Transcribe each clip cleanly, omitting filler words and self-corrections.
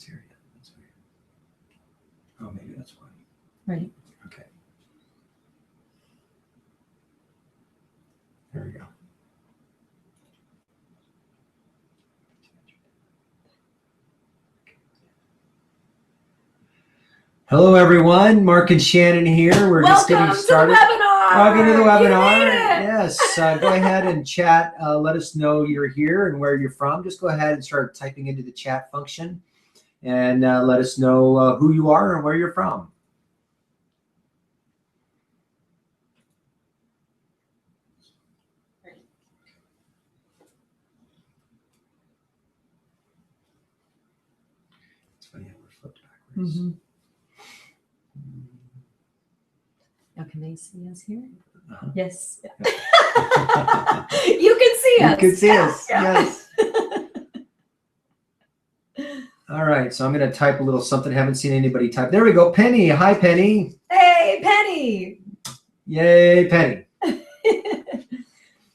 one's here yet. That's weird. Oh, maybe that's why. Right. Okay. There we go. Hello, everyone. Mark and Shannon here. We're just getting started. Welcome to the webinar. Welcome to the webinar. You made it. Yes. Go ahead and chat. Let us know you're here and where you're from. Just go ahead and start typing into the chat function and let us know who you are and where you're from. It's funny how we're flipped backwards. Mm-hmm. Now, can they see us here? Uh-huh. Yes. You can see us. You can see us. Yeah. Yes. All right. So I'm going to type a little something. Haven't seen anybody type. There we go. Penny. Hi, Penny. Hey, Penny. Yay, Penny.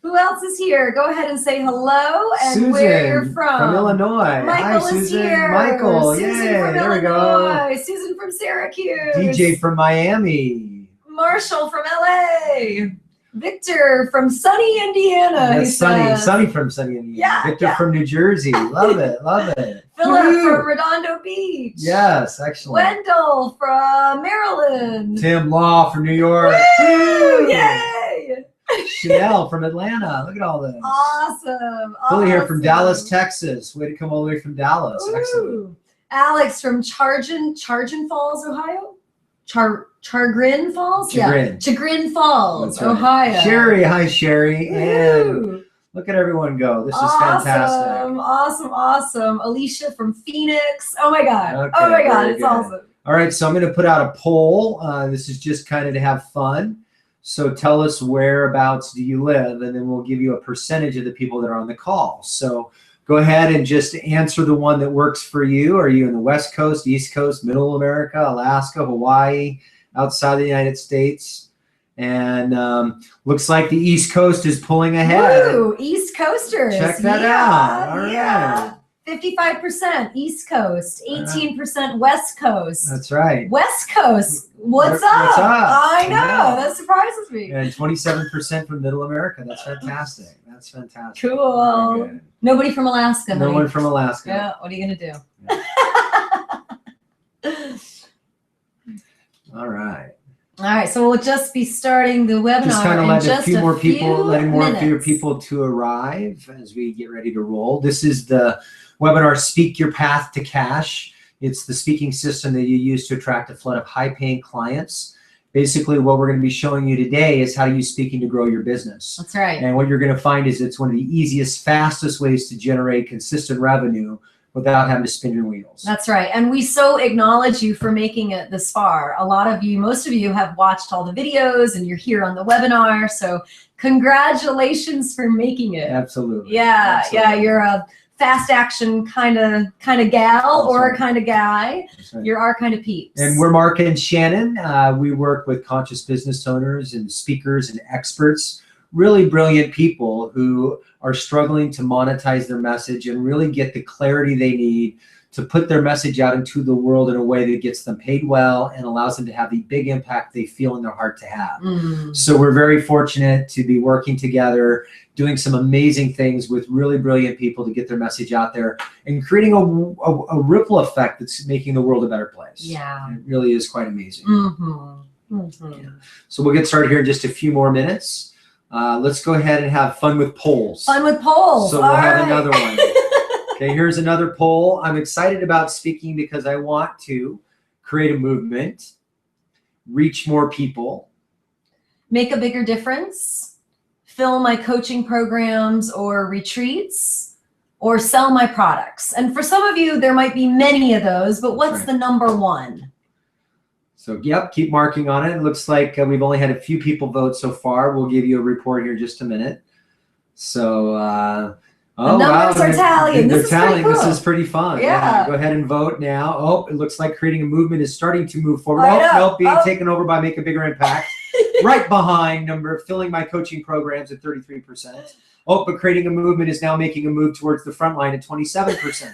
Who else is here? Go ahead and say hello and Susan, where you're from. Illinois. Michael Hi, is Susan. here. Michael. Susan Yay. from There we go. Illinois. Susan from Syracuse. DJ from Miami. Marshall from LA. Victor from sunny Indiana. That's Sunny. Sunny from sunny Indiana. Yeah, Victor yeah. from New Jersey. Love it. Love it. Philip Woo. from Redondo Beach. Yes. Excellent. Wendell from Maryland. Tim Law from New York. Woo! Yay! Chanel from Atlanta. Look at all this. Awesome. Billy here from Awesome. Dallas, Texas. Way to come all the way from Dallas. Excellent. Ooh. Alex from Chagrin Falls, Ohio. Chagrin Falls? Chagrin. Yeah. Chagrin Falls, That's right. Ohio. Sherry. Hi, Sherry. And Woo. look at everyone go. This is Awesome, fantastic. awesome. Alicia from Phoenix. Oh my God. Okay, Oh my God. very It's good. awesome. All right, so I'm going to put out a poll. This is just kind of to have fun. So tell us whereabouts do you live, and then we'll give you a percentage of the people that are on the call. So go ahead and just answer the one that works for you. Are you in the West Coast, East Coast, Middle America, Alaska, Hawaii, outside the United States? And looks like the East Coast is pulling ahead. Woo, East Coasters. Check that Yeah, out. All yeah. right. 55% East Coast, 18% West Coast. That's right. West Coast, what's up? What's up? I know, Yeah. that surprises me. And 27% from Middle America. That's fantastic. That's fantastic. Cool. Very good. Nobody from Alaska. No honey. one from Alaska. Yeah, what are you going to do? All right. All right, so we'll just be starting the webinar Just kind of in let a just few more people, letting more minutes. few people to arrive as we get ready to roll. This is the webinar, Speak Your Path to Cash. It's the speaking system that you use to attract a flood of high-paying clients. Basically, what we're going to be showing you today is how to use speaking to grow your business. That's right. And what you're going to find is it's one of the easiest, fastest ways to generate consistent revenue without having to spin your wheels. That's right. And we so acknowledge you for making it this far. A lot of you, most of you have watched all the videos and you're here on the webinar. So congratulations for making it. Absolutely. Yeah, Absolutely. yeah. You're a fast action kind of gal That's or right. a kind of guy. That's right. You're our kind of peeps. And we're Mark and Shannon. We work with conscious business owners and speakers and experts, really brilliant people who are struggling to monetize their message and really get the clarity they need to put their message out into the world in a way that gets them paid well and allows them to have the big impact they feel in their heart to have. So we're very fortunate to be working together, doing some amazing things with really brilliant people to get their message out there and creating a ripple effect that's making the world a better place. Yeah. It really is quite amazing. Yeah. So we'll get started here in just a few more minutes. Let's go ahead and have fun with polls. Fun with polls. So we'll All have right. another one. Okay, here's another poll. I'm excited about speaking because I want to create a movement, reach more people, Make a bigger difference, fill my coaching programs or retreats, or sell my products. And for some of you, there might be many of those, but what's right. the number one? So, yep, keep marking on it. It looks like we've only had a few people vote so far. We'll give you a report here in just a minute. So, The numbers are tallying. They're This is pretty tallying. cool. This is pretty fun. Yeah. Go ahead and vote now. Oh, it looks like creating a movement is starting to move forward. I know. Nope, being Oh. taken over by Make a Bigger Impact. Right behind filling my coaching programs at 33%. Oh, but creating a movement is now making a move towards the front line at 27%.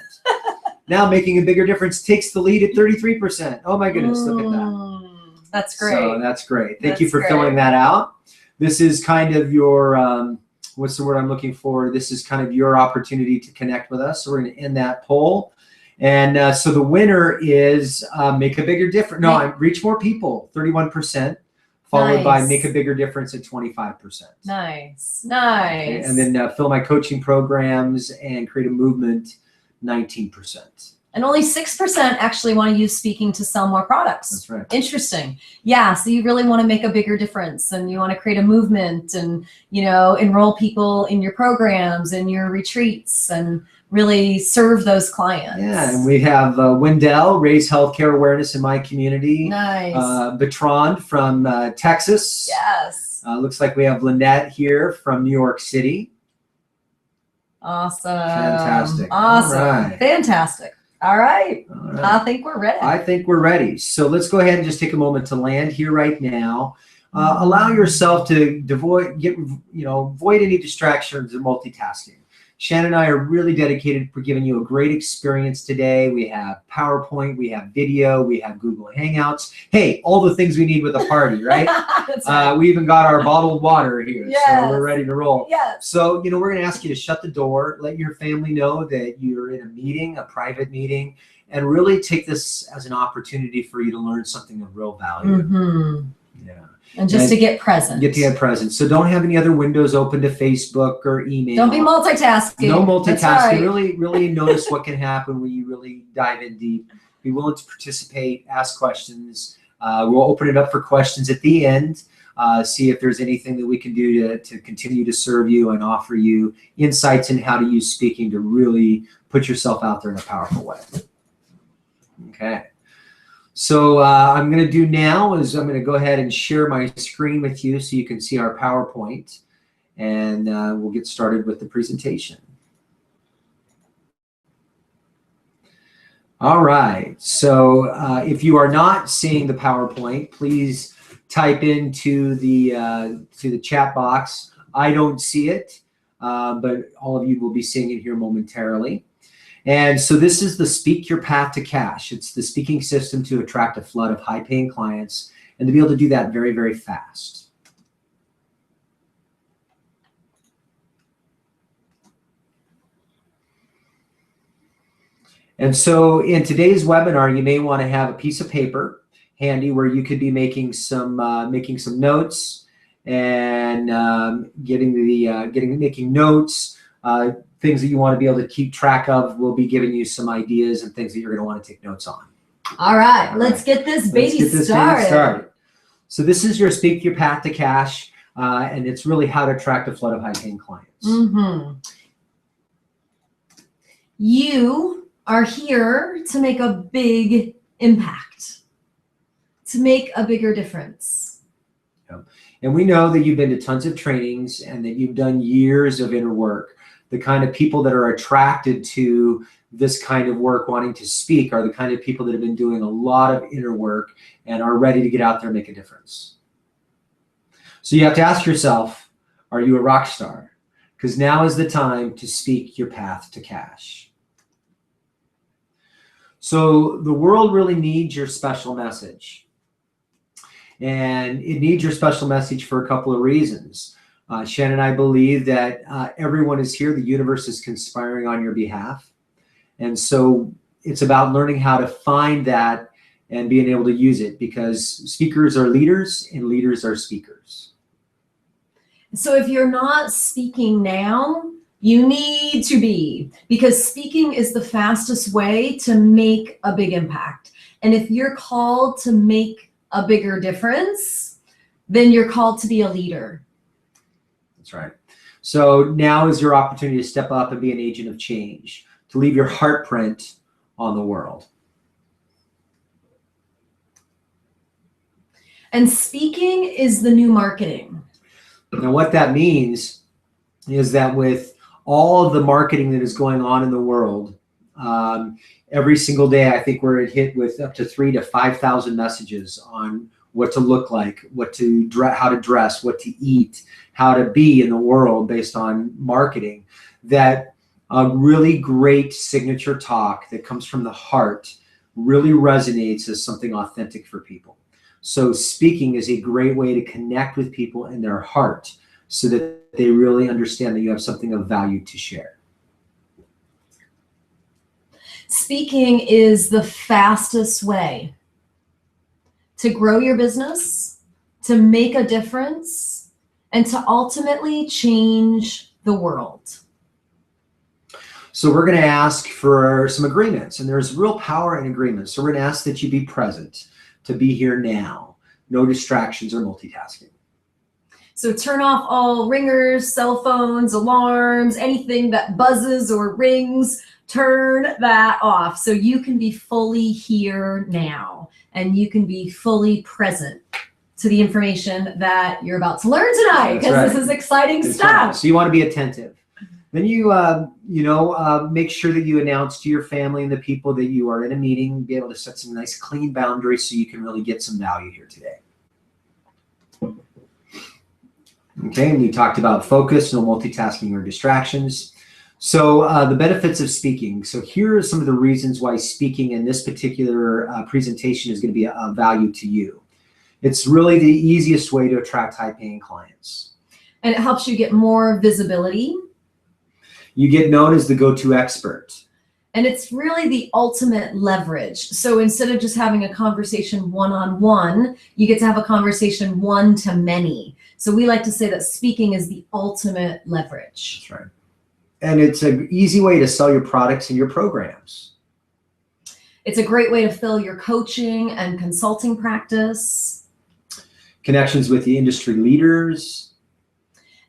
Now making a bigger difference takes the lead at 33%. Oh my goodness, look at that. That's great. So that's great. Thank you That's for great. filling that out. This is kind of your, what's the word I'm looking for? This is kind of your opportunity to connect with us. So we're going to end that poll. And so the winner is make a bigger difference. No, reach more people, 31%, followed by make a bigger difference at 25%. Nice. Okay, and then fill my coaching programs and create a movement, 19%. And only 6% actually want to use speaking to sell more products. That's right. Interesting. Yeah. So you really want to make a bigger difference, and you want to create a movement, and, you know, enroll people in your programs and your retreats, and really serve those clients. Yeah. And we have Wendell, raise healthcare awareness in my community. Nice. Bertrand from Texas. Yes. Looks like we have Lynette here from New York City. Awesome. Fantastic. Awesome. All right. Fantastic. All right. All right. I think we're ready. I think we're ready. So let's go ahead and just take a moment to land here right now. Allow yourself to avoid any distractions or multitasking. Shannon and I are really dedicated for giving you a great experience today. We have PowerPoint, we have video, we have Google Hangouts. Hey, all the things we need with a party, right? That's right. We even got our bottled water here, Yes. so we're ready to roll. Yes. So, we're going to ask you to shut the door, let your family know that you're in a meeting, a private meeting, and really take this as an opportunity for you to learn something of real value. Mm-hmm. Yeah. And just to get present. Get to get present. So don't have any other windows open to Facebook or email. Don't be multitasking. No multitasking. That's right. Really notice what can happen when you really dive in deep. Be willing to participate, ask questions. We'll open it up for questions at the end. See if there's anything that we can do to continue to serve you and offer you insights in how to use speaking to really put yourself out there in a powerful way. Okay. So I'm going to do now is I'm going to go ahead and share my screen with you so you can see our PowerPoint, and we'll get started with the presentation. All right. So if you are not seeing the PowerPoint, please type into the chat box. I don't see it, but all of you will be seeing it here momentarily. And so this is the Speak Your Path to Cash. It's the speaking system to attract a flood of high-paying clients and to be able to do that very, very fast. And so in today's webinar, you may want to have a piece of paper handy where you could be making some notes and making notes. Things that you want to be able to keep track of. We'll be giving you some ideas and things that you're going to want to take notes on. All right, let's get this baby started. So this is your Speak Your Path to Cash, and it's really how to attract a flood of high-paying clients. Mm-hmm. You are here to make a big impact, to make a bigger difference. And we know that you've been to tons of trainings and that you've done years of inner work. The kind of people that are attracted to this kind of work, wanting to speak, are the kind of people that have been doing a lot of inner work and are ready to get out there and make a difference. So you have to ask yourself, are you a rock star? Because now is the time to speak your path to cash. So the world really needs your special message. And it needs your special message for a couple of reasons. Shannon and I believe that everyone is here. The universe is conspiring on your behalf. And so it's about learning how to find that and being able to use it, because speakers are leaders and leaders are speakers. So if you're not speaking now, you need to be, because speaking is the fastest way to make a big impact. And if you're called to make a bigger difference, then you're called to be a leader. That's right. So now is your opportunity to step up and be an agent of change, to leave your heart print on the world. And speaking is the new marketing. Now, what that means is that with all of the marketing that is going on in the world, every single day, I think we're hit with up to 3,000 to 5,000 messages on what to look like, how to dress, what to eat, how to be in the world based on marketing. That A really great signature talk that comes from the heart really resonates as something authentic for people. So speaking is a great way to connect with people in their heart so that they really understand that you have something of value to share. Speaking is the fastest way to grow your business, to make a difference, and to ultimately change the world. So we're going to ask for some agreements, and there's real power in agreements. So we're going to ask that you be present, to be here now, no distractions or multitasking. So turn off all ringers, cell phones, alarms, anything that buzzes or rings, turn that off so you can be fully here now and you can be fully present to the information that you're about to learn tonight, because this is exciting stuff. Right. So you want to be attentive. Then you, make sure that you announce to your family and the people that you are in a meeting, be able to set some nice clean boundaries so you can really get some value here today. Okay, and we talked about focus, no multitasking or distractions. So the benefits of speaking. So here are some of the reasons why speaking in this particular presentation is going to be a value to you. It's really the easiest way to attract high-paying clients. And it helps you get more visibility. You get known as the go-to expert. And it's really the ultimate leverage. So instead of just having a conversation one-on-one, you get to have a conversation one-to-many. So we like to say that speaking is the ultimate leverage. That's right. And it's an easy way to sell your products and your programs. It's a great way to fill your coaching and consulting practice. Connections with the industry leaders.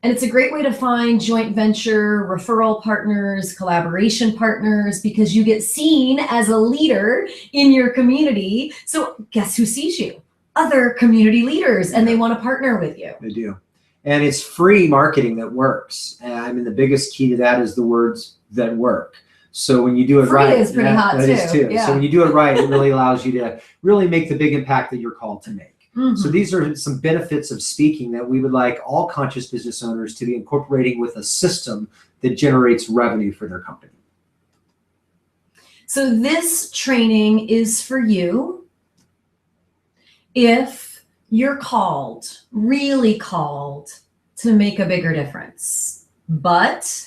And it's a great way to find joint venture, referral partners, collaboration partners, because you get seen as a leader in your community. So guess who sees you? Other community leaders, and they want to partner with you. They do. And it's free marketing that works. And I mean, the biggest key to that is the words that work. So when you do it free right, is pretty hot that is too. Yeah. So when you do it right, it really allows you to really make the big impact that you're called to make. Mm-hmm. So these are some benefits of speaking that we would like all conscious business owners to be incorporating with a system that generates revenue for their company. So this training is for you if you're called, really called, to make a bigger difference, but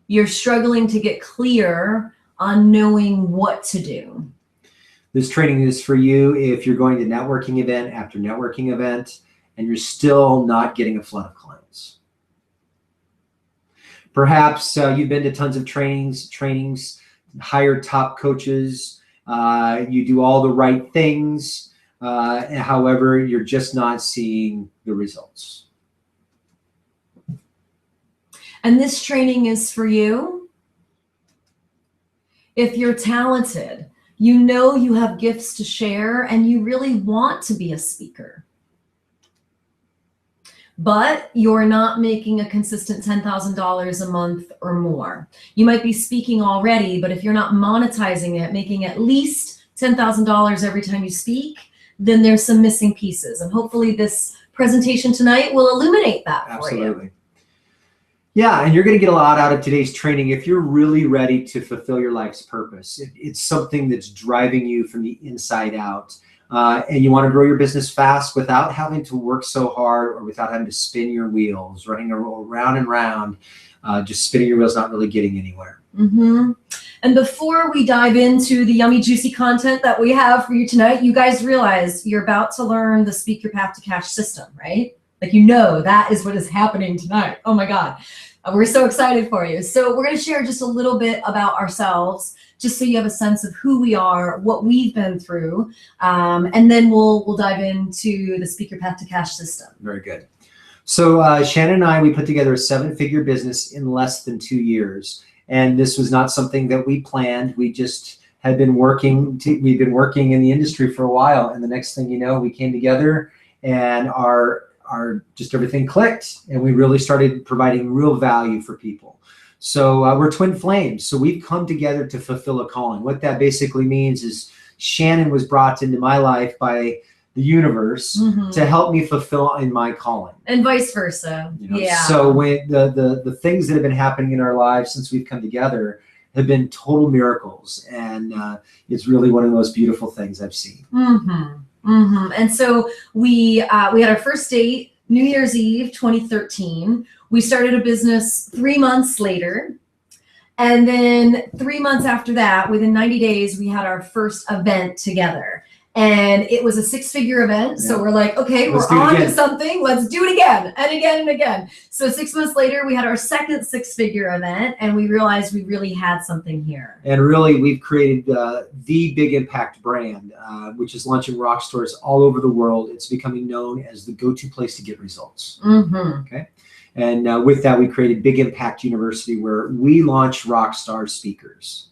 you're struggling to get clear on knowing what to do. This training is for you if you're going to networking event after networking event and you're still not getting a flood of clients. Perhaps you've been to tons of trainings, hired top coaches, you do all the right things, however, you're just not seeing the results. And this training is for you if you're talented. You know you have gifts to share and you really want to be a speaker, but you're not making a consistent $10,000 a month or more. You might be speaking already, but if you're not monetizing it, making at least $10,000 every time you speak, then there's some missing pieces. And hopefully this presentation tonight will illuminate that for you. Absolutely. Yeah, and you're going to get a lot out of today's training if you're really ready to fulfill your life's purpose. It's something that's driving you from the inside out. And you want to grow your business fast without having to work so hard or without having to spin your wheels, running around and round, just spinning your wheels, not really getting anywhere. Mm-hmm. And before we dive into the yummy, juicy content that we have for you tonight, you guys realize you're about to learn the Speak Your Path to Cash system, right? Like, that is what is happening tonight. Oh my God. We're so excited for you. So we're going to share just a little bit about ourselves, just so you have a sense of who we are, what we've been through. And then we'll dive into the Speak Your Path to Cash system. Very good. So Shannon and I, we put together a 7-figure business in less than 2 years. And this was not something that we planned. We just had been working. We've been working in the industry for a while. And the next thing you know, we came together and just everything clicked, and we really started providing real value for people. So we're twin flames. So we've come together to fulfill a calling. What that basically means is Shannon was brought into my life by the universe Mhm. to help me fulfill in my calling. And vice versa. You know? Yeah. So when the things that have been happening in our lives since we've come together have been total miracles, and it's really one of the most beautiful things I've seen. And so we had our first date New Year's Eve 2013. We started a business 3 months later. And then 3 months after that, within 90 days, we had our first event together. And it was a 6-figure event. So we're like, okay, Let's we're do it on to again. something. Let's do it again and again and again. So 6 months later, we had our second 6-figure event, and we realized we really had something here. And really, we've created the Big Impact brand, which is launching rock stores all over the world. It's becoming known as the go-to place to get results. Okay. And with that, we created Big Impact University, where we launch rock star speakers.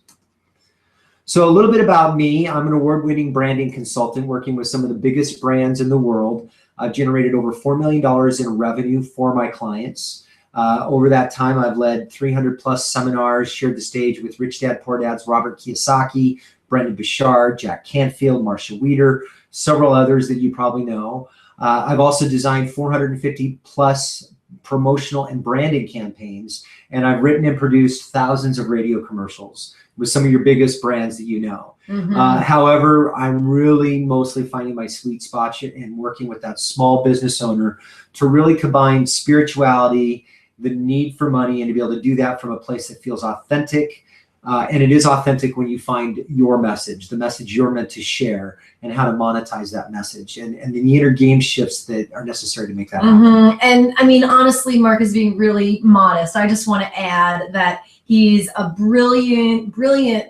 So a little bit about me. I'm an award-winning branding consultant working with some of the biggest brands in the world. I've generated over $4 million in revenue for my clients. Over that time, I've led 300 plus seminars, shared the stage with Rich Dad Poor Dad's Robert Kiyosaki, Brendan Bouchard, Jack Canfield, Marcia Wieder, several others that you probably know. I've also designed 450 plus promotional and branding campaigns, and I've written and produced thousands of radio commercials with some of your biggest brands that you know. However, I'm really mostly finding my sweet spot in working with that small business owner to really combine spirituality, the need for money, and to be able to do that from a place that feels authentic. And it is authentic when you find your message, the message you're meant to share, and how to monetize that message, and the inner game shifts that are necessary to make that happen. And I mean, honestly, Mark is being really modest. I just want to add that he's a brilliant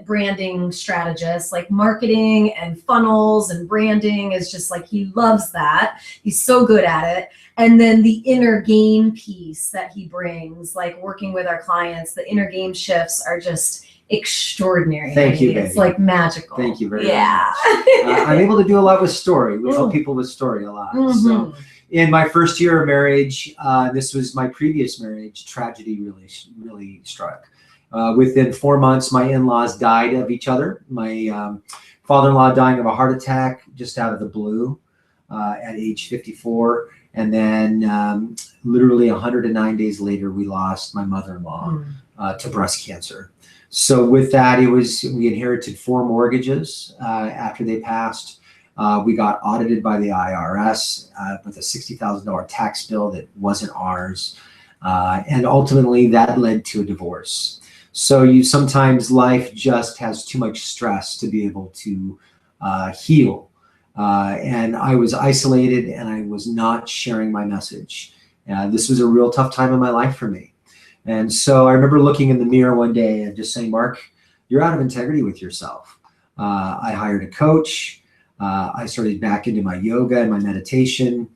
branding strategist. Like marketing and funnels and branding is just like, he loves that. He's so good at it. And then the inner game piece that he brings, like working with our clients, the inner game shifts are just extraordinary. Thank you, baby. It's like magical. Thank you very much. I'm able to do a lot with story. We help people with story a lot. So in my first year of marriage, this was my previous marriage, tragedy really struck. Within 4 months, my in-laws died of each other. My father-in-law dying of a heart attack just out of the blue at age 54. And then literally 109 days later, we lost my mother-in-law to breast cancer. So with that, we inherited 4 mortgages after they passed. We got audited by the IRS with a $60,000 tax bill that wasn't ours. And ultimately that led to a divorce. So sometimes life just has too much stress to be able to heal. And I was isolated, and I was not sharing my message. This was a real tough time in my life for me. And so I remember looking in the mirror one day and just saying, Mark, you're out of integrity with yourself. I hired a coach. I started back into my yoga and my meditation.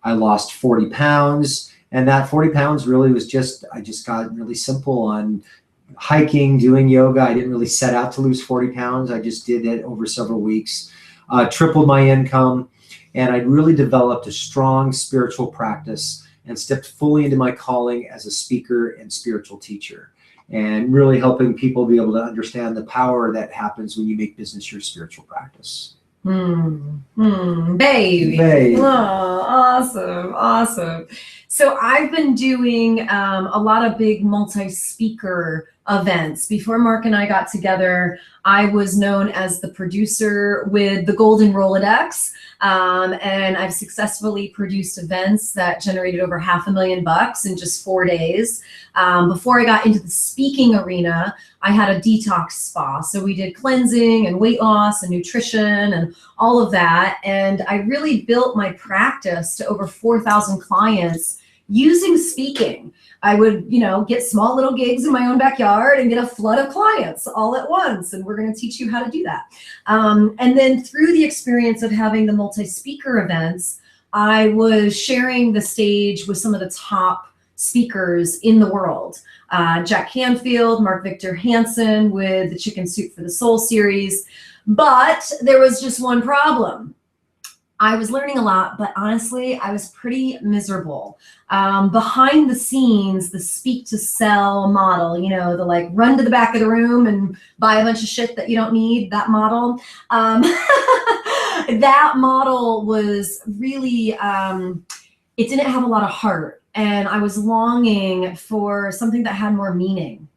I lost 40 pounds. And that 40 pounds really was I just got really simple on hiking, doing yoga. I didn't really set out to lose 40 pounds. I just did it over several weeks, tripled my income. And I really developed a strong spiritual practice and stepped fully into my calling as a speaker and spiritual teacher, and really helping people be able to understand the power that happens when you make business your spiritual practice. Baby. Oh, awesome. So I've been doing a lot of big multi-speaker events. Before Mark and I got together, I was known as the producer with the Golden Rolodex. And I've successfully produced events that generated over $500,000 in just 4 days. Before I got into the speaking arena, I had a detox spa. So we did cleansing and weight loss and nutrition and all of that. And I really built my practice to over 4,000 clients using speaking. I would, get small little gigs in my own backyard and get a flood of clients all at once. And we're going to teach you how to do that. And then through the experience of having the multi-speaker events, I was sharing the stage with some of the top speakers in the world. Jack Canfield, Mark Victor Hansen with the Chicken Soup for the Soul series. But there was just one problem. I was learning a lot, but honestly, I was pretty miserable. Behind the scenes, the speak to sell model, the like run to the back of the room and buy a bunch of shit that you don't need, that model. that model was really, it didn't have a lot of heart. And I was longing for something that had more meaning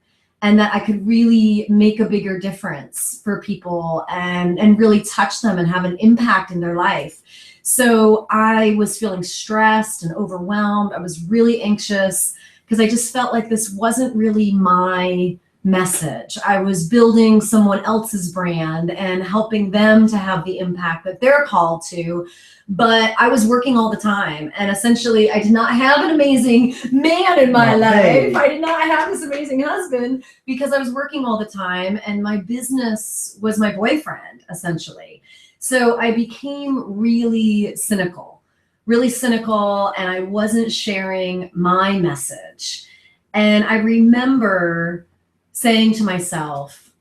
and that I could really make a bigger difference for people and really touch them and have an impact in their life. So I was feeling stressed and overwhelmed. I was really anxious because I just felt like this wasn't really my message. I was building someone else's brand and helping them to have the impact that they're called to. But I was working all the time, and essentially I did not have an amazing man in my life. I did not have this amazing husband because I was working all the time, and my business was my boyfriend, essentially. So I became really cynical, and I wasn't sharing my message. And I remember saying to myself,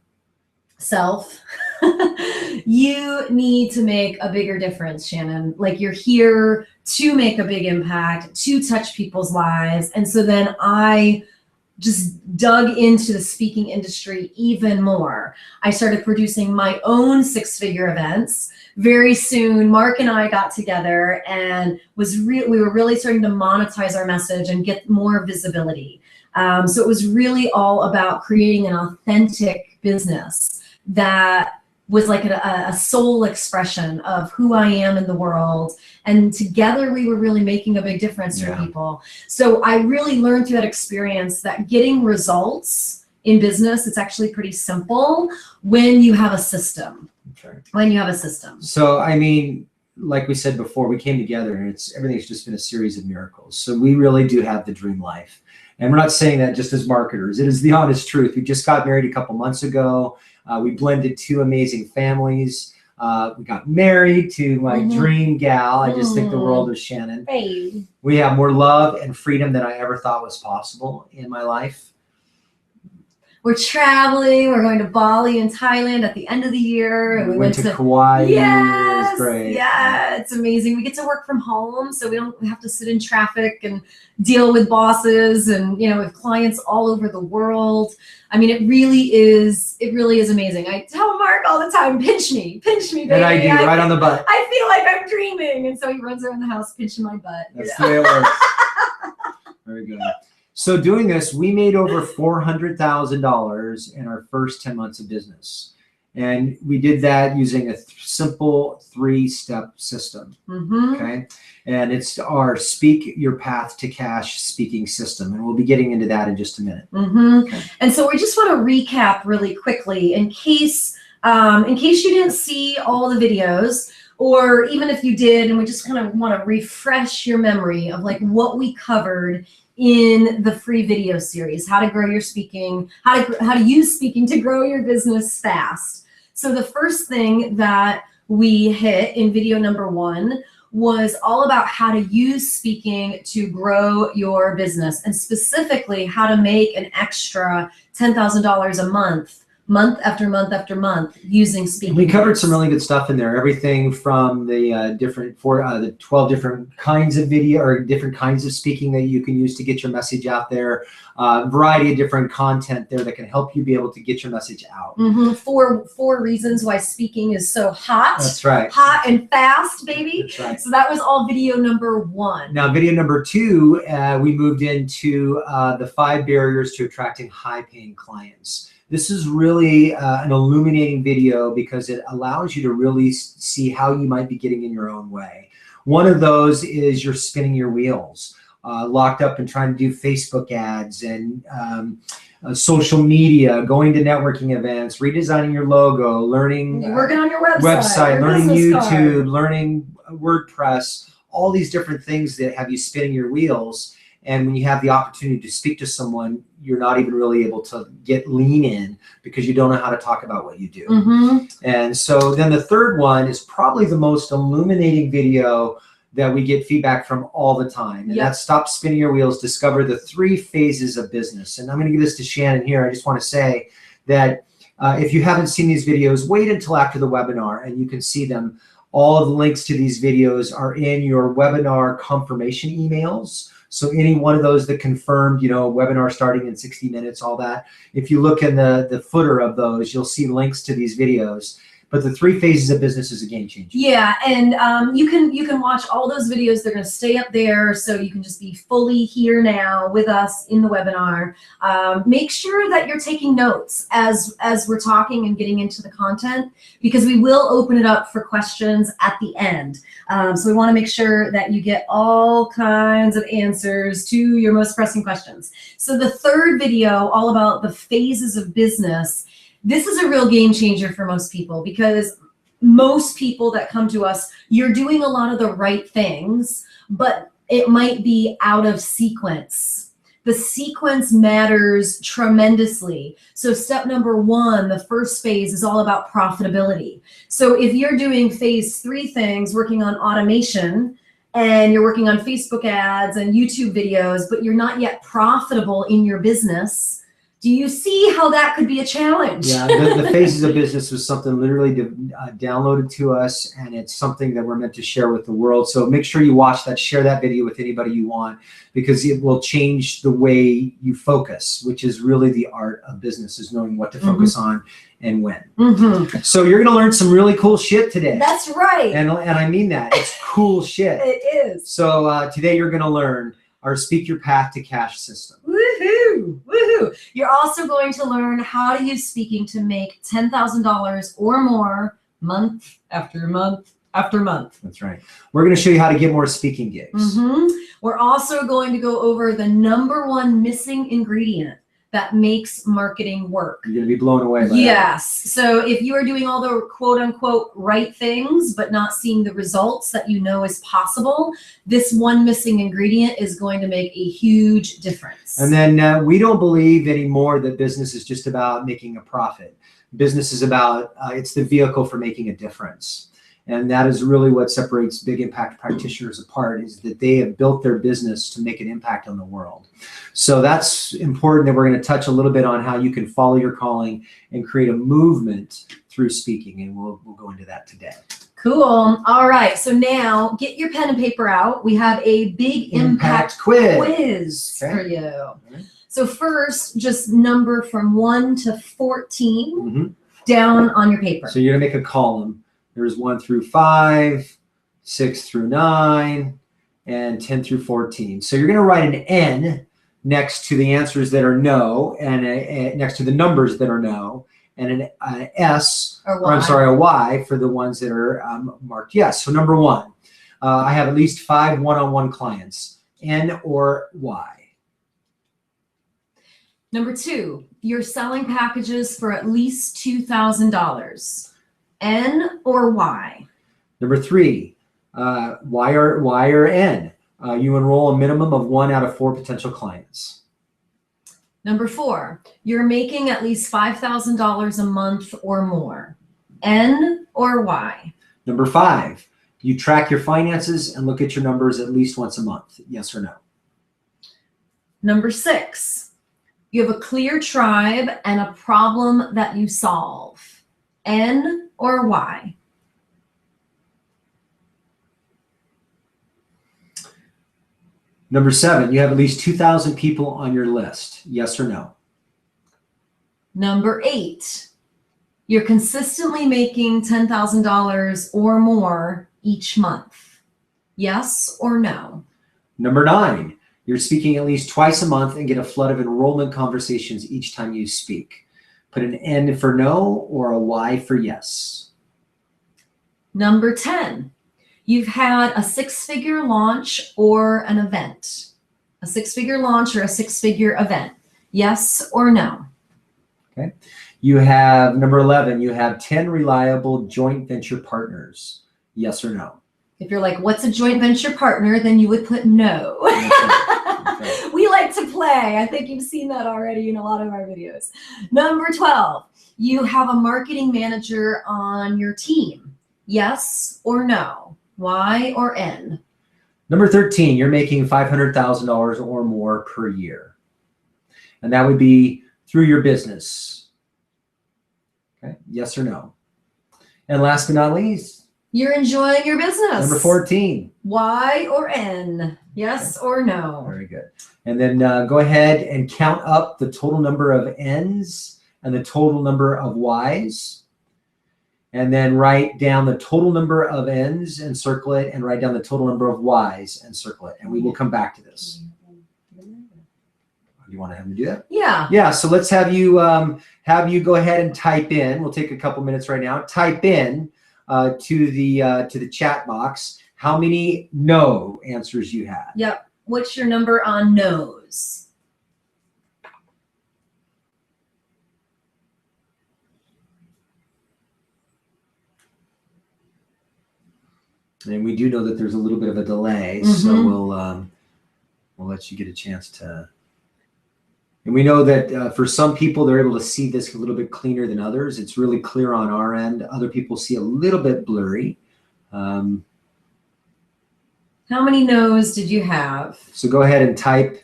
you need to make a bigger difference, Shannon. Like, you're here to make a big impact, to touch people's lives. And so then I just dug into the speaking industry even more. I started producing my own 6-figure events. Very soon, Mark and I got together and we were really starting to monetize our message and get more visibility. So it was really all about creating an authentic business that was like a soul expression of who I am in the world. And together we were really making a big difference for people. So I really learned through that experience that getting results in business, it's actually pretty simple when you have a system. Okay. When you have a system. So, I mean, like we said before, we came together and everything's just been a series of miracles. So we really do have the dream life. And we're not saying that just as marketers. It is the honest truth. We just got married a couple months ago. We blended 2 amazing families. We got married to my dream gal. I just think the world of Shannon. Hey. We have more love and freedom than I ever thought was possible in my life. We're traveling. We're going to Bali and Thailand at the end of the year. And we went to Kauai. Yes, it was great. Yeah, it's amazing. We get to work from home, so we don't have to sit in traffic and deal with bosses and, you know, with clients all over the world. I mean, it really is amazing. I tell Mark all the time, pinch me, baby. And I do, right on the butt. I feel like I'm dreaming. And so he runs around the house pinching my butt. That's the way it works. Very good. So doing this, we made over $400,000 in our first 10 months of business. And we did that using a simple 3-step system. Okay. And it's our Speak Your Path to Cash speaking system. And we'll be getting into that in just a minute. Okay. And so we just want to recap really quickly in case you didn't see all the videos, or even if you did, and we just kind of want to refresh your memory of like what we covered in the free video series, how to grow your speaking, how to use speaking to grow your business fast. So the first thing that we hit in video number 1 was all about how to use speaking to grow your business, and specifically how to make an extra $10,000 a month after month after month using speaking. We covered some really good stuff in there. Everything from the the 12 different kinds of video or different kinds of speaking that you can use to get your message out there. Variety of different content there that can help you be able to get your message out. 4 reasons why speaking is so hot. That's right. Hot and fast, baby. That's right. So that was all video number 1. Now, video number 2, we moved into the 5 barriers to attracting high-paying clients. This is really an illuminating video because it allows you to really see how you might be getting in your own way. One of those is you're spinning your wheels, locked up and trying to do Facebook ads and social media, going to networking events, redesigning your logo, learning, you're working on your website, learning YouTube, card, learning WordPress, all these different things that have you spinning your wheels. And when you have the opportunity to speak to someone, you're not even really able to get lean in because you don't know how to talk about what you do. And so then the third one is probably the most illuminating video that we get feedback from all the time. And that's Stop Spinning Your Wheels, Discover the 3 Phases of Business. And I'm going to give this to Shannon here. I just want to say that if you haven't seen these videos, wait until after the webinar and you can see them. All of the links to these videos are in your webinar confirmation emails. So any one of those that confirmed, you know, webinar starting in 60 minutes, all that. If you look in the footer of those, you'll see links to these videos. But the 3 phases of business is a game changer. Yeah, and you can watch all those videos. They're going to stay up there, so you can just be fully here now with us in the webinar. Make sure that you're taking notes as we're talking and getting into the content, because we will open it up for questions at the end. So we want to make sure that you get all kinds of answers to your most pressing questions. So the 3rd video, all about the phases of business, this is a real game changer for most people, because most people that come to us, you're doing a lot of the right things, but it might be out of sequence. The sequence matters tremendously. So step number 1, the first phase, is all about profitability. So if you're doing phase 3 things, working on automation, and you're working on Facebook ads and YouTube videos, but you're not yet profitable in your business, do you see how that could be a challenge? Yeah, the phases of business was something literally downloaded to us, and it's something that we're meant to share with the world. So make sure you watch that, share that video with anybody you want, because it will change the way you focus, which is really the art of business, is knowing what to focus on and when. So you're going to learn some really cool shit today. That's right. And I mean that. It's cool shit. It is. So today you're going to learn our Speak Your Path to Cash system. Woohoo! Woohoo! You're also going to learn how to use speaking to make $10,000 or more month after month after month. That's right. We're going to show you how to get more speaking gigs. We're also going to go over the #1 missing ingredient that makes marketing work. You're going to be blown away by that. Yes. So if you are doing all the quote unquote right things, but not seeing the results that you know is possible, this one missing ingredient is going to make a huge difference. And then we don't believe anymore that business is just about making a profit. Business is about, it's the vehicle for making a difference. And that is really what separates big impact practitioners apart, is that they have built their business to make an impact on the world. So that's important, that we're going to touch a little bit on how you can follow your calling and create a movement through speaking. And we'll go into that today. Cool. All right. So now get your pen and paper out. We have a big impact quiz for you. So first, just number from 1 to 14 down on your paper. So you're going to make a column. There's 1 through 5, 6 through 9, and 10 through 14. So you're going to write an N next to the answers that are no, and next to the numbers that are no, and an S, or I'm sorry, a Y for the ones that are marked yes. So number 1, I have at least 5 one-on-one clients, N or Y. Number 2, you're selling packages for at least $2,000. N or Y? Number 3, Y or N. You enroll a minimum of 1 out of 4 potential clients. Number 4, you're making at least $5,000 a month or more. N or Y? Number 5, you track your finances and look at your numbers at least once a month. Yes or no? Number 6, you have a clear tribe and a problem that you solve. N or Y? Number 7, you have at least 2,000 people on your list. Yes or no? Number 8, you're consistently making $10,000 or more each month. Yes or no? Number 9, you're speaking at least twice a month and get a flood of enrollment conversations each time you speak. Put an N for no or a Y for yes. Number 10, you've had a 6-figure launch or an event. A 6-figure launch or a 6-figure event. Yes or no? Okay. You have, number 11, you have 10 reliable joint venture partners. Yes or no? If you're like, what's a joint venture partner? Then you would put no. Okay. We like to play. I think you've seen that already in a lot of our videos. Number 12, you have a marketing manager on your team. Yes or no? Y or N? Number 13, you're making $500,000 or more per year. And that would be through your business. Okay, yes or no? And last but not least, you're enjoying your business. number 14. Y or N? Yes or no? Very good. And then go ahead and count up the total number of N's and the total number of Y's. and then write down the total number of N's and circle it, and write down the total number of Y's and circle it. And we will come back to this. You want to have me do that? Yeah. Yeah. So let's have you go ahead and type in. We'll take a couple minutes right now. Type in to the chat box how many no answers you had. Yep. What's your number on no's? And we do know that there's a little bit of a delay, so we'll let you get a chance to. And we know that for some people, they're able to see this a little bit cleaner than others. It's really clear on our end. Other people see a little bit blurry. How many no's did you have? So go ahead and type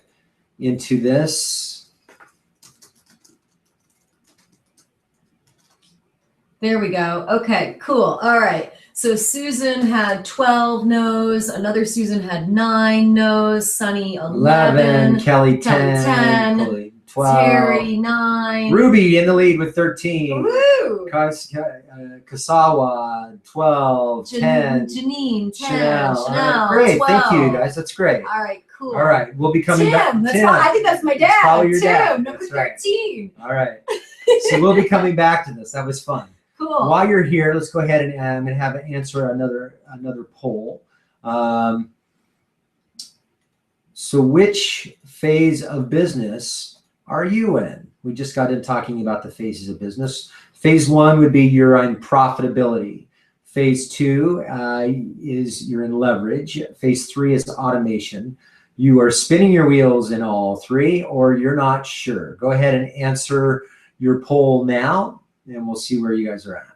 into this. There we go. Okay, cool. All right. So Susan had 12 no's. Another Susan had 9 no's. Sunny 11. Kelly 10. 10. Chloe 12. Terry 9. Ruby in the lead with 13. Woo! Kasawa 12. 10. Janine 10. Chanel. All right, Chanel great. 12. Thank you, guys. That's great. All right, cool. All right. We'll be coming back. Tim, that's fine. I think that's my dad. Follow your Tim, dad. number That's right. 13. All right. So we'll be coming back to this. That was fun. Cool. While you're here, let's go ahead and have it answer another poll. So which phase of business are you in? We just got in talking about the phases of business. Phase 1 would be you're in profitability. Phase 2 is you're in leverage. Phase 3 is automation. You are spinning your wheels in all 3, or you're not sure. Go ahead and answer your poll now, and we'll see where you guys are at.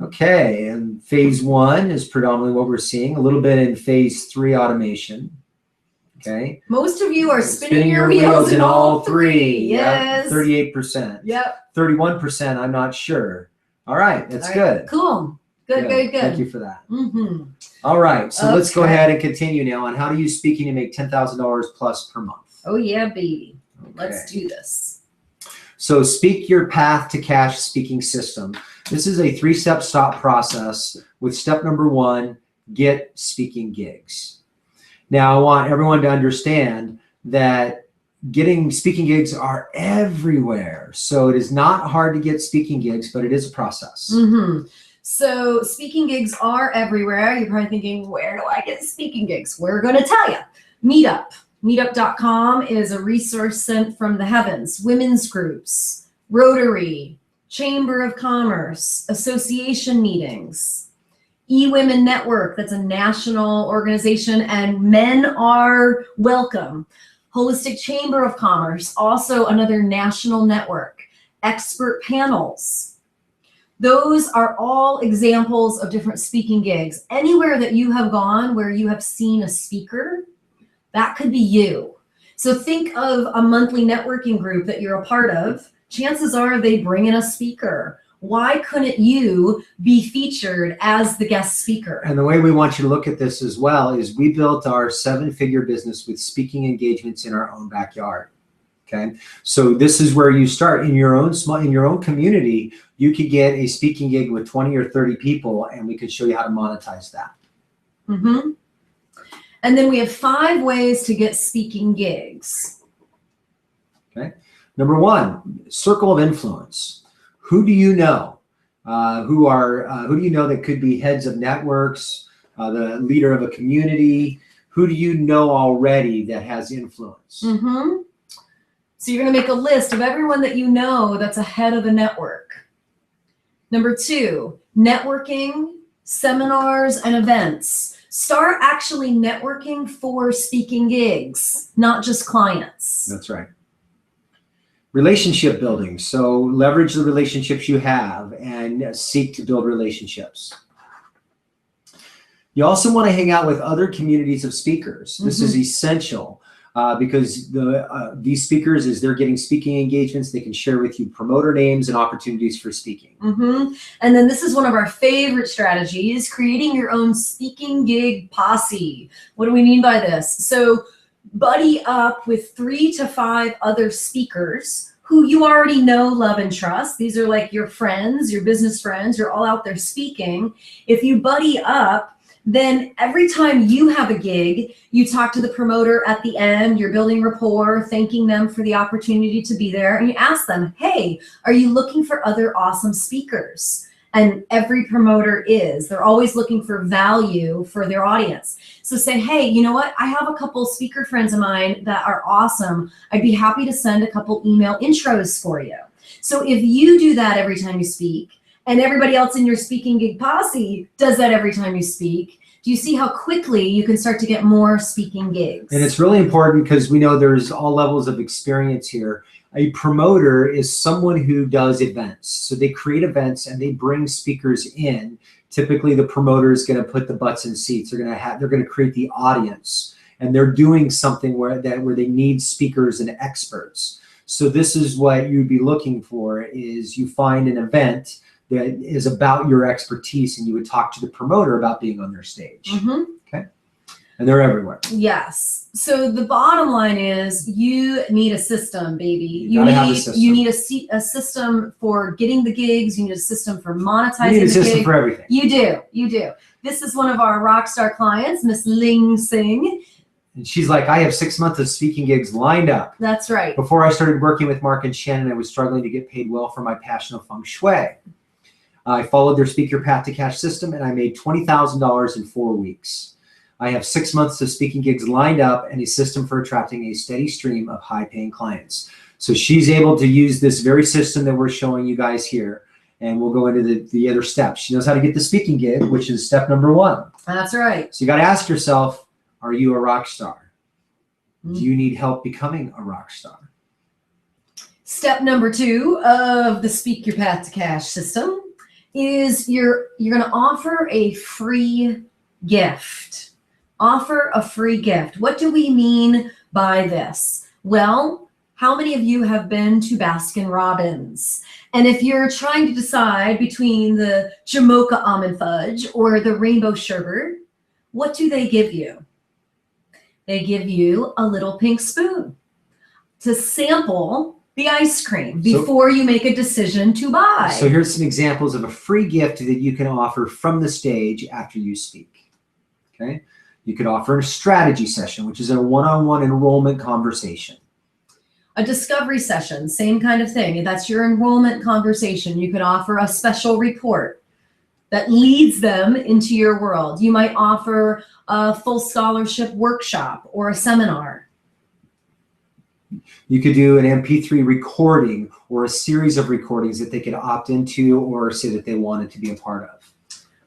Okay, and phase 1 is predominantly what we're seeing. A little bit in phase 3, automation. Okay. Most of you are spinning your wheels in all 3. Yes. 38%. Yep. 31%, I'm not sure. All right, that's All right, good. Cool. Good. Thank you for that. Mm-hmm. All right, so let's go Okay. ahead and continue now on how to use speaking to make $10,000 plus per month. Oh yeah, baby. Okay. Let's do this. So Speak Your Path to Cash speaking system. This is a 3-step stop process with step number 1, get speaking gigs. Now I want everyone to understand that getting speaking gigs are everywhere. So it is not hard to get speaking gigs, but it is a process. Mm-hmm. So speaking gigs are everywhere. You're probably thinking, where do I get speaking gigs? We're going to tell you. Meetup. Meetup.com is a resource sent from the heavens. Women's groups, Rotary, Chamber of Commerce, association meetings, eWomen Network, that's a national organization, and men are welcome. Holistic Chamber of Commerce, also another national network. Expert panels. Those are all examples of different speaking gigs. Anywhere that you have gone where you have seen a speaker, that could be you. So think of a monthly networking group that you're a part of. Chances are they bring in a speaker. Why couldn't you be featured as the guest speaker? And the way we want you to look at this as well is we built our 7-figure business with speaking engagements in our own backyard. Okay, so this is where you start in your own community. You could get a speaking gig with 20 or 30 people, and we could show you how to monetize that. Mm-hmm. And then we have 5 ways to get speaking gigs. Okay, number 1, circle of influence. Who do you know? Who do you know that could be heads of networks, the leader of a community? Who do you know already that has influence? Mm-hmm. So you're going to make a list of everyone that you know that's a head of a network. Number 2, networking, seminars, and events. Start actually networking for speaking gigs, not just clients. That's right. Relationship building. So leverage the relationships you have and seek to build relationships. You also want to hang out with other communities of speakers. This is essential because these speakers, as they're getting speaking engagements, they can share with you promoter names and opportunities for speaking. Mm-hmm. And then this is one of our favorite strategies, creating your own speaking gig posse. What do we mean by this? So buddy up with 3 to 5 other speakers who you already know, love, and trust. These are like your friends, your business friends. You're all out there speaking. If you buddy up, then every time you have a gig, you talk to the promoter at the end, you're building rapport, thanking them for the opportunity to be there, and you ask them, hey, are you looking for other awesome speakers? And every promoter is. They're always looking for value for their audience. So say, hey, you know what? I have a couple speaker friends of mine that are awesome. I'd be happy to send a couple email intros for you. So if you do that every time you speak, and everybody else in your speaking gig posse does that every time you speak, do you see how quickly you can start to get more speaking gigs? And it's really important because we know there's all levels of experience here. A promoter is someone who does events. So they create events and they bring speakers in. Typically the promoter is going to put the butts in seats. They're going to create the audience, and they're doing something where they need speakers and experts. So this is what you'd be looking for, is you find an event that is about your expertise, and you would talk to the promoter about being on their stage. Mm-hmm. Okay. And they're everywhere. Yes. So the bottom line is you need a system, baby. You gotta have a system. You need a system for getting the gigs. You need a system for monetizing You need a the system gig. for everything. You do. You do. This is one of our rock star clients, Miss Ling Singh. And she's like, I have 6 months of speaking gigs lined up. That's right. Before I started working with Mark and Shannon, I was struggling to get paid well for my passion of feng shui. I followed their Speak Your Path to Cash system, and I made $20,000 in 4 weeks. I have 6 months of speaking gigs lined up and a system for attracting a steady stream of high-paying clients. So she's able to use this very system that we're showing you guys here, and we'll go into the other steps. She knows how to get the speaking gig, which is step number 1. That's right. So you got to ask yourself, are you a rock star? Do you need help becoming a rock star? Step number 2 of the Speak Your Path to Cash system is you're going to offer a free gift. Offer a free gift. What do we mean by this? Well, how many of you have been to Baskin Robbins? And if you're trying to decide between the Jamocha almond fudge or the rainbow sherbet, what do they give you? They give you a little pink spoon to sample the ice cream before you make a decision to buy. So here's some examples of a free gift that you can offer from the stage after you speak. Okay, you could offer a strategy session, which is a one-on-one enrollment conversation. A discovery session, same kind of thing. That's your enrollment conversation. You could offer a special report that leads them into your world. You might offer a full scholarship workshop or a seminar. You could do an MP3 recording or a series of recordings that they could opt into or say that they wanted to be a part of.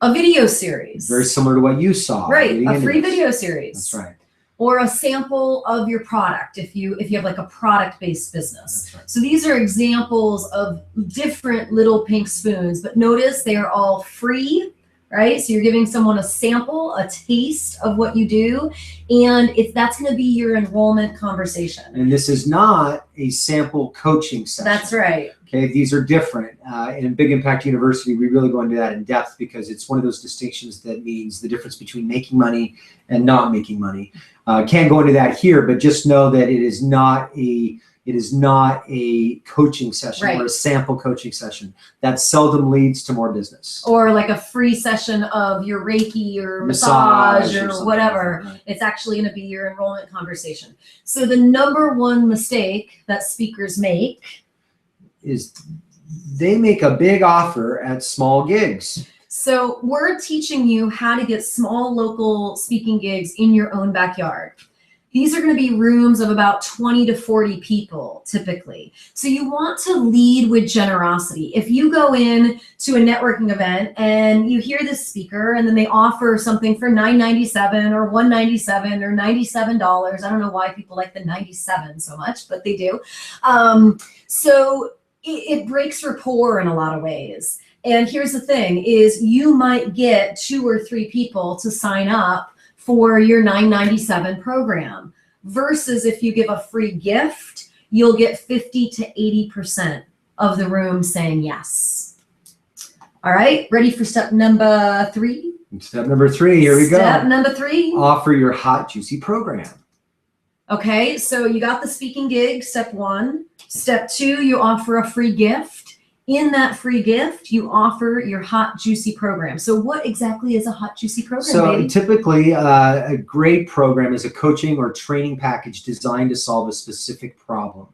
A video series. Very similar to what you saw. Right, a free video series. That's right. Or a sample of your product if you have like a product-based business. That's right. So these are examples of different little pink spoons, but notice they are all free, right? So you're giving someone a sample, a taste of what you do, and that's going to be your enrollment conversation. And this is not a sample coaching session. That's right. Okay, these are different. In Big Impact University, we really go into that in depth because it's one of those distinctions that means the difference between making money and not making money. Can't go into that here, but just know that it is not a coaching session or a sample coaching session. That seldom leads to more business. Or like a free session of your Reiki or massage or whatever. Like that, right. It's actually going to be your enrollment conversation. So the number one mistake that speakers make is they make a big offer at small gigs. So we're teaching you how to get small local speaking gigs in your own backyard. These are going to be rooms of about 20 to 40 people typically. So you want to lead with generosity. If you go in to a networking event and you hear this speaker and then they offer something for $9.97 or $197 or $97, I don't know why people like the 97 so much, but they do. So it breaks rapport in a lot of ways. And here's the thing is you might get 2 or 3 people to sign up for your $9.97 program versus if you give a free gift, you'll get 50 to 80% of the room saying yes. All right, ready for step number 3? Step number 3, here we go. Step number 3. Offer your hot, juicy program. Okay, so you got the speaking gig, step one. Step two, you offer a free gift. In that free gift, you offer your hot, juicy program. So what exactly is a hot, juicy program, So baby? typically, a great program is a coaching or training package designed to solve a specific problem.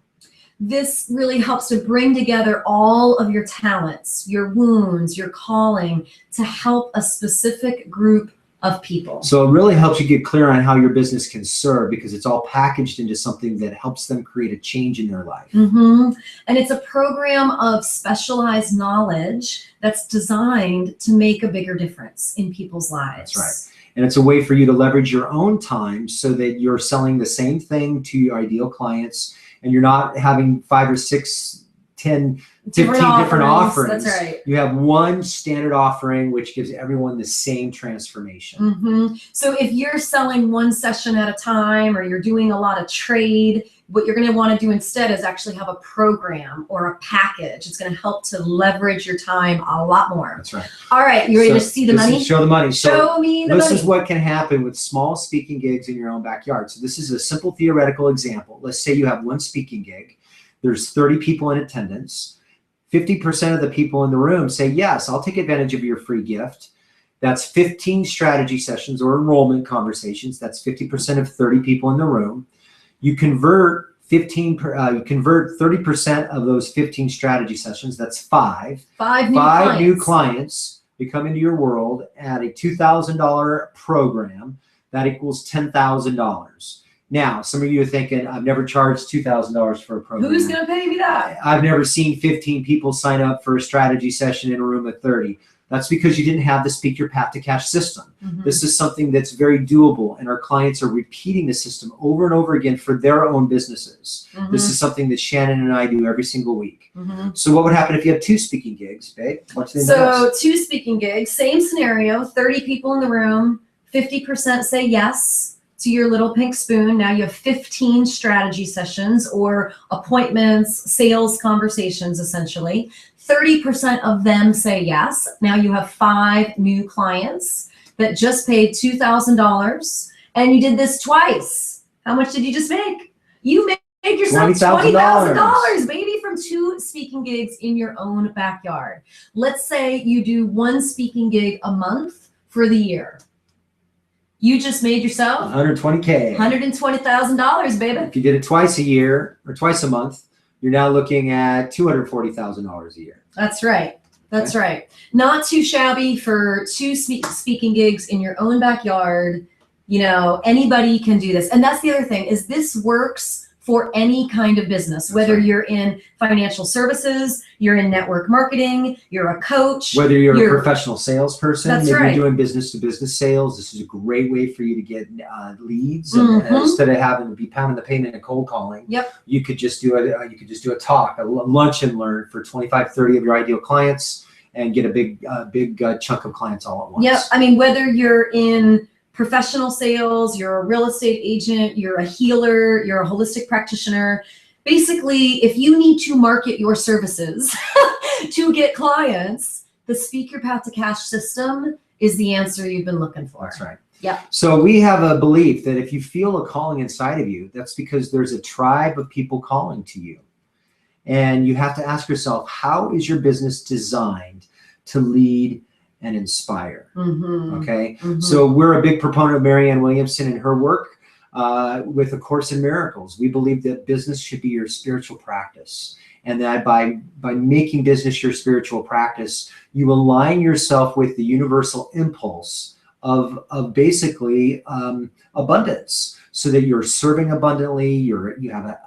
This really helps to bring together all of your talents, your wounds, your calling to help a specific group of people. So it really helps you get clear on how your business can serve, because it's all packaged into something that helps them create a change in their life. And it's a program of specialized knowledge that's designed to make a bigger difference in people's lives. That's right. And it's a way for you to leverage your own time so that you're selling the same thing to your ideal clients, and you're not having 5 or 6, 10, 15 different offerings. That's right. You have one standard offering, which gives everyone the same transformation. So if you're selling one session at a time, or you're doing a lot of trade, what you're going to want to do instead is actually have a program or a package. It's going to help to leverage your time a lot more. That's right. All right, you ready to see the money? Show the money. Show me the money. money. This is what can happen with small speaking gigs in your own backyard. So this is a simple theoretical example. Let's say you have one speaking gig. There's 30 people in attendance. 50% of the people in the room say, yes, I'll take advantage of your free gift. That's 15 strategy sessions or enrollment conversations. That's 50% of 30 people in the room. You convert 30% of those 15 strategy sessions. That's five new clients. They come into your world at a $2,000 program. That equals $10,000. Now, some of you are thinking, I've never charged $2,000 for a program. Who's going to pay me that? I've never seen 15 people sign up for a strategy session in a room of 30. That's because you didn't have the Speak Your Path to Cash system. This is something that's very doable, and our clients are repeating the system over and over again for their own businesses. This is something that Shannon and I do every single week. So what would happen if you have 2 speaking gigs, babe? So 2 speaking gigs, same scenario, 30 people in the room, 50% say yes to your little pink spoon. Now you have 15 strategy sessions or appointments, sales conversations, essentially. 30% of them say yes. Now you have 5 new clients that just paid $2,000, and you did this twice. How much did you just make? You made yourself $20,000, baby, from 2 speaking gigs in your own backyard. Let's say you do 1 speaking gig a month for the year. You just made yourself $120K. $120,000, baby. If you did it twice a year or twice a month, you're now looking at $240,000 a year. That's right. That's right. Not too shabby for 2 speaking gigs in your own backyard. You know, anybody can do this. And that's the other thing, is this works for any kind of business, whether you're in financial services, you're in network marketing, you're a coach. Whether you're a professional salesperson, That's maybe right. you're doing business-to-business sales, this is a great way for you to get leads. And instead of having to be pounding the pavement and cold calling, you could just do a talk, a lunch and learn for 25, 30 of your ideal clients, and get a big chunk of clients all at once. Yep. I mean, whether you're in professional sales, you're a real estate agent, you're a healer, you're a holistic practitioner. Basically, if you need to market your services to get clients, the Speak Your Path to Cash system is the answer you've been looking for. That's right. Yeah. So we have a belief that if you feel a calling inside of you, that's because there's a tribe of people calling to you. And you have to ask yourself, how is your business designed to lead and inspire? Okay. So we're a big proponent of Marianne Williamson and her work with A Course in Miracles. We believe that business should be your spiritual practice, and that by making business your spiritual practice, you align yourself with the universal impulse of basically abundance, so that you're serving abundantly, you have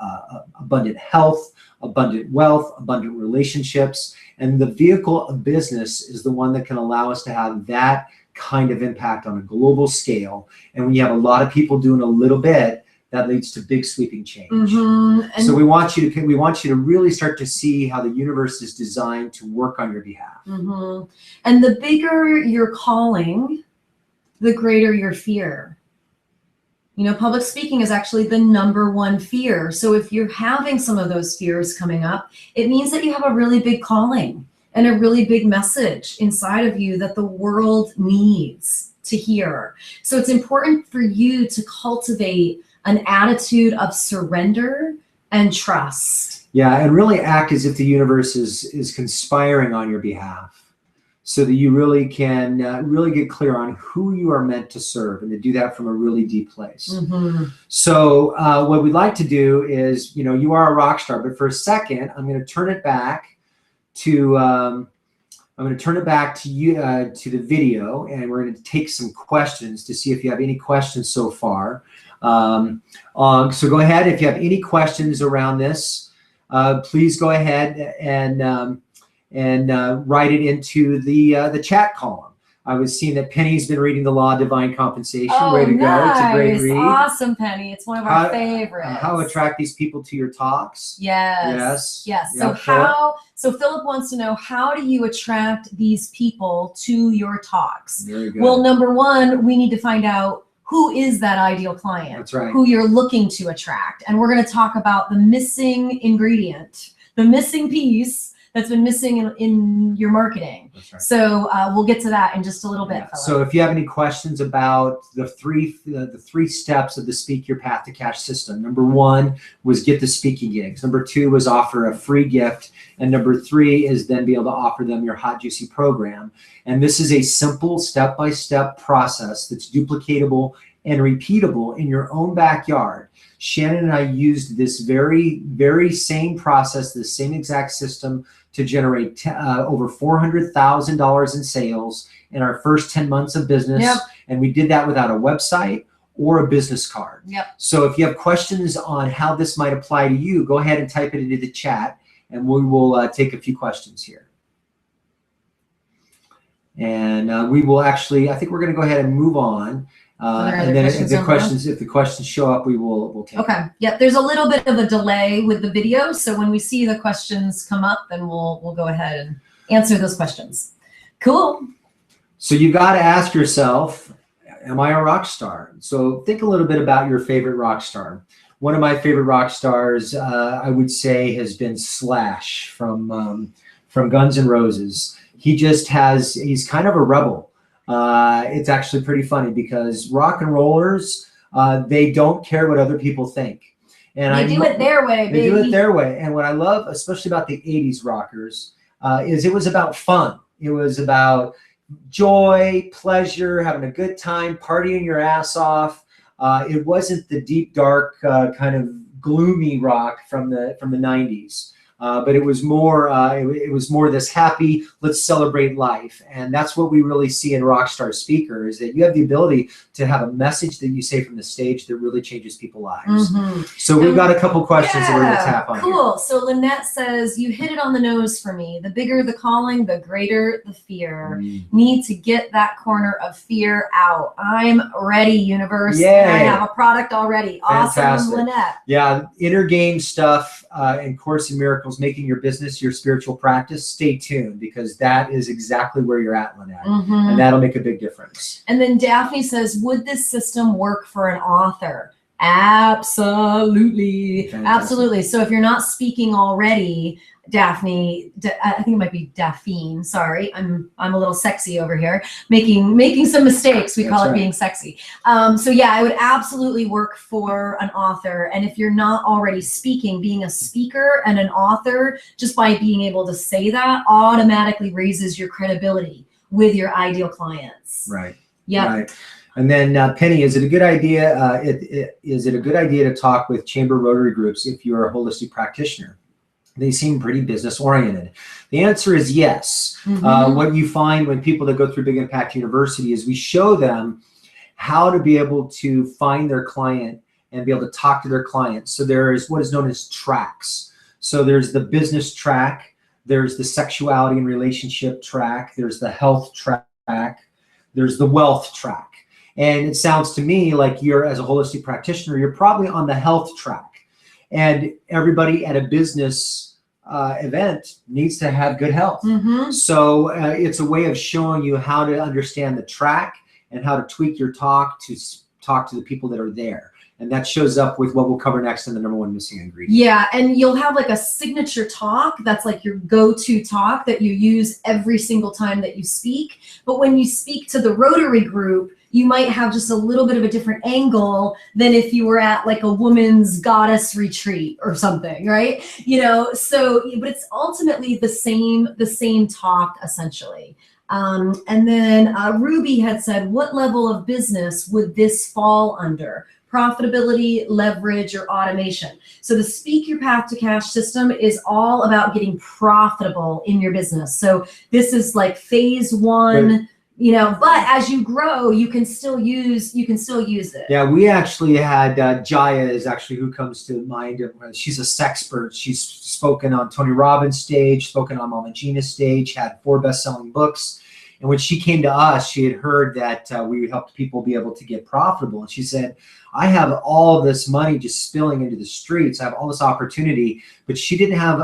abundant health, abundant wealth, abundant relationships. And the vehicle of business is the one that can allow us to have that kind of impact on a global scale. And when you have a lot of people doing a little bit, that leads to big sweeping change. So we want you to really start to see how the universe is designed to work on your behalf. And the bigger your calling, the greater your fear. You know, public speaking is actually the #1 fear. So if you're having some of those fears coming up, it means that you have a really big calling and a really big message inside of you that the world needs to hear. So it's important for you to cultivate an attitude of surrender and trust. Yeah, and really act as if the universe is conspiring on your behalf, so that you really can really get clear on who you are meant to serve, and to do that from a really deep place. Mm-hmm. So what we'd like to do is, you are a rock star, but for a second, I'm going to turn it back to you, to the video, and we're going to take some questions to see if you have any questions so far. So go ahead if you have any questions around this. Please go ahead and write it into the chat column. I was seeing that Penny's been reading The Law of Divine Compensation. Oh, Way to go. It's a great read. Awesome, Penny. It's one of our favorites. How attract these people to your talks. Yes. Yes. So Philip wants to know, how do you attract these people to your talks? Very good. Well, number one, we need to find out who is that ideal client. That's right. Who you're looking to attract. And we're going to talk about the missing ingredient, the missing piece that's been missing in your marketing. That's right. So we'll get to that in just a little bit. Yeah. So if you have any questions about the three steps of the Speak Your Path to Cash system, number one was get the speaking gigs. Number two was offer a free gift. And number three is then be able to offer them your hot, juicy program. And this is a simple step-by-step process that's duplicatable and repeatable in your own backyard. Shannon and I used this very, very same process, the same exact system, to generate over $400,000 in sales in our first 10 months of business. Yep. And we did that without a website or a business card. Yep. So if you have questions on how this might apply to you, go ahead and type it into the chat, and we will take a few questions here. And we will actually, I think we're going to go ahead and move on. And then if the questions show up, we'll take Okay. Yep. There's a little bit of a delay with the video, so when we see the questions come up, then we'll go ahead and answer those questions. Cool. So you've got to ask yourself, am I a rock star? So think a little bit about your favorite rock star. One of my favorite rock stars, I would say, has been Slash from Guns N' Roses. He's kind of a rebel. It's actually pretty funny because rock and rollers, they don't care what other people think. And they do it their way, baby. They do it their way. And what I love, especially about the 80s rockers, is it was about fun. It was about joy, pleasure, having a good time, partying your ass off. It wasn't the deep, dark, kind of gloomy rock from the 90s. But it was more this happy, let's celebrate life. And that's what we really see in Rockstar Speaker, is that you have the ability to have a message that you say from the stage that really changes people's lives. Mm-hmm. So we've got a couple questions that we're going to tap on. Cool. So Lynette says, you hit it on the nose for me. The bigger the calling, the greater the fear. Need to get that corner of fear out. I'm ready, universe. Yay. And I have a product already. Fantastic. Awesome, Lynette. Yeah, inner game stuff and Course in Miracles, making your business your spiritual practice. Stay tuned, because that is exactly where you're at, Lynette. Mm-hmm. And that'll make a big difference. And then Daphne says, would this system work for an author? Absolutely. Fantastic. Absolutely. So if you're not speaking already, Daphne, I think it might be Daphne. Sorry, I'm a little sexy over here, making some mistakes. We call it being sexy. So yeah, it would absolutely work for an author. And if you're not already speaking, being a speaker and an author, just by being able to say that, automatically raises your credibility with your ideal clients. Right. Yeah. Right. And then Penny, is it a good idea? Is it a good idea to talk with chamber Rotary groups if you're a holistic practitioner? They seem pretty business oriented. The answer is yes. Mm-hmm. What you find when people that go through Big Impact University is we show them how to be able to find their client and be able to talk to their clients. So there is what is known as tracks. So there's the business track, there's the sexuality and relationship track, there's the health track, there's the wealth track. And it sounds to me like you're, as a holistic practitioner, you're probably on the health track. And everybody at a business event needs to have good health. Mm-hmm. So it's a way of showing you how to understand the track and how to tweak your talk to talk to the people that are there. And that shows up with what we'll cover next in the number one missing ingredient. Yeah, and you'll have like a signature talk that's like your go-to talk that you use every single time that you speak. But when you speak to the Rotary group, you might have just a little bit of a different angle than if you were at like a woman's goddess retreat or something, right? So, but it's ultimately the same talk essentially. And then Ruby had said, what level of business would this fall under? Profitability, leverage, or automation. So the Speak Your Path to Cash system is all about getting profitable in your business. So this is like phase one, but as you grow, you can still use it. Yeah, we actually had Jaya is actually who comes to mind. She's a sexpert. She's spoken on Tony Robbins' stage, spoken on Mama Gina's stage, had 4 best-selling books. And when she came to us, she had heard that we helped people be able to get profitable. And she said, I have all this money just spilling into the streets. I have all this opportunity, but she didn't have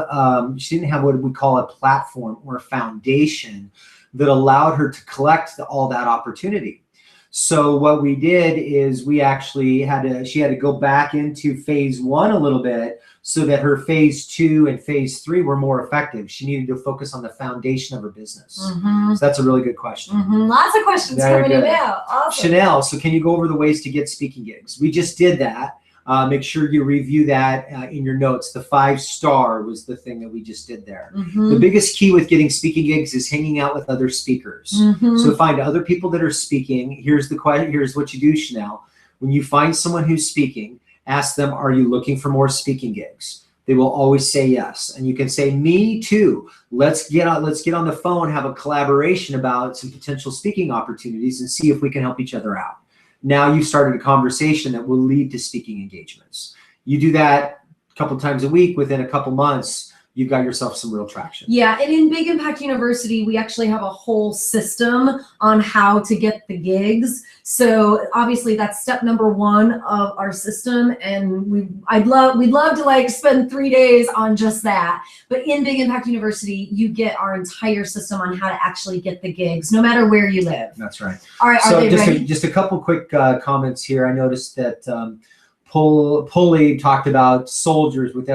what we call a platform or a foundation that allowed her to collect all that opportunity. So what we did is we actually she had to go back into phase 1 a little bit so that her phase 2 and phase 3 were more effective. She needed to focus on the foundation of her business. So that's a really good question. Lots of questions coming in now. Awesome. Chanel, so can you go over the ways to get speaking gigs? We just did that. Make sure you review that in your notes. The 5-star was the thing that we just did there. The biggest key with getting speaking gigs is hanging out with other speakers. So find other people that are speaking. Here's what you do, Chanel. When you find someone who's speaking, ask them, are you looking for more speaking gigs? They will always say yes. And you can say, me too. Let's get on the phone, have a collaboration about some potential speaking opportunities and see if we can help each other out. Now you've started a conversation that will lead to speaking engagements. You do that a couple times a week, within a couple months, you've got yourself some real traction. Yeah, and in Big Impact University, we actually have a whole system on how to get the gigs. So obviously that's step number 1 of our system, and we'd love to like spend 3 days on just that. But in Big Impact University, you get our entire system on how to actually get the gigs, no matter where you live. That's right. All right, so are they ready? just a couple quick comments here. I noticed that Pulley talked about soldiers with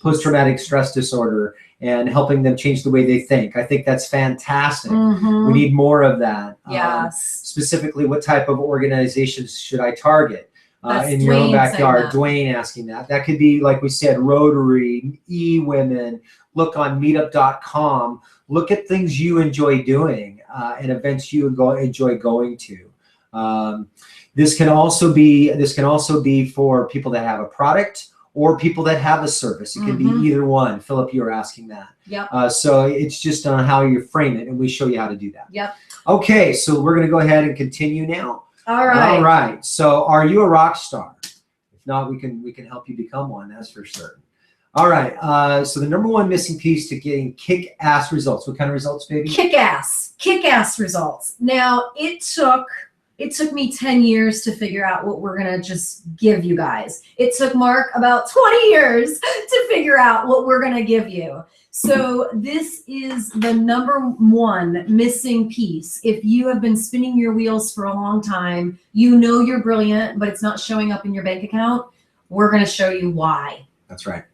post-traumatic stress disorder and helping them change the way they think. I think that's fantastic. We need more of that. Yes. Specifically, what type of organizations should I target in your Dwayne own backyard? saying that. Dwayne asking that. That could be, like we said, Rotary, eWomen. Look on meetup.com. Look at things you enjoy doing and events you enjoy going to. This can also be for people that have a product or people that have a service. It can be either one. Philip, you were asking that. Yep. So it's just on how you frame it, and we show you how to do that. Yep. Okay, so we're going to go ahead and continue now. All right. All right. So are you a rock star? If not, we can help you become one. That's for certain. All right. So the number 1 missing piece to getting kick-ass results. What kind of results, baby? Kick-ass results. Now, it took me 10 years to figure out what we're going to just give you guys. It took Mark about 20 years to figure out what we're going to give you. So this is the number 1 missing piece. If you have been spinning your wheels for a long time, you know you're brilliant, but it's not showing up in your bank account. We're going to show you why. That's right.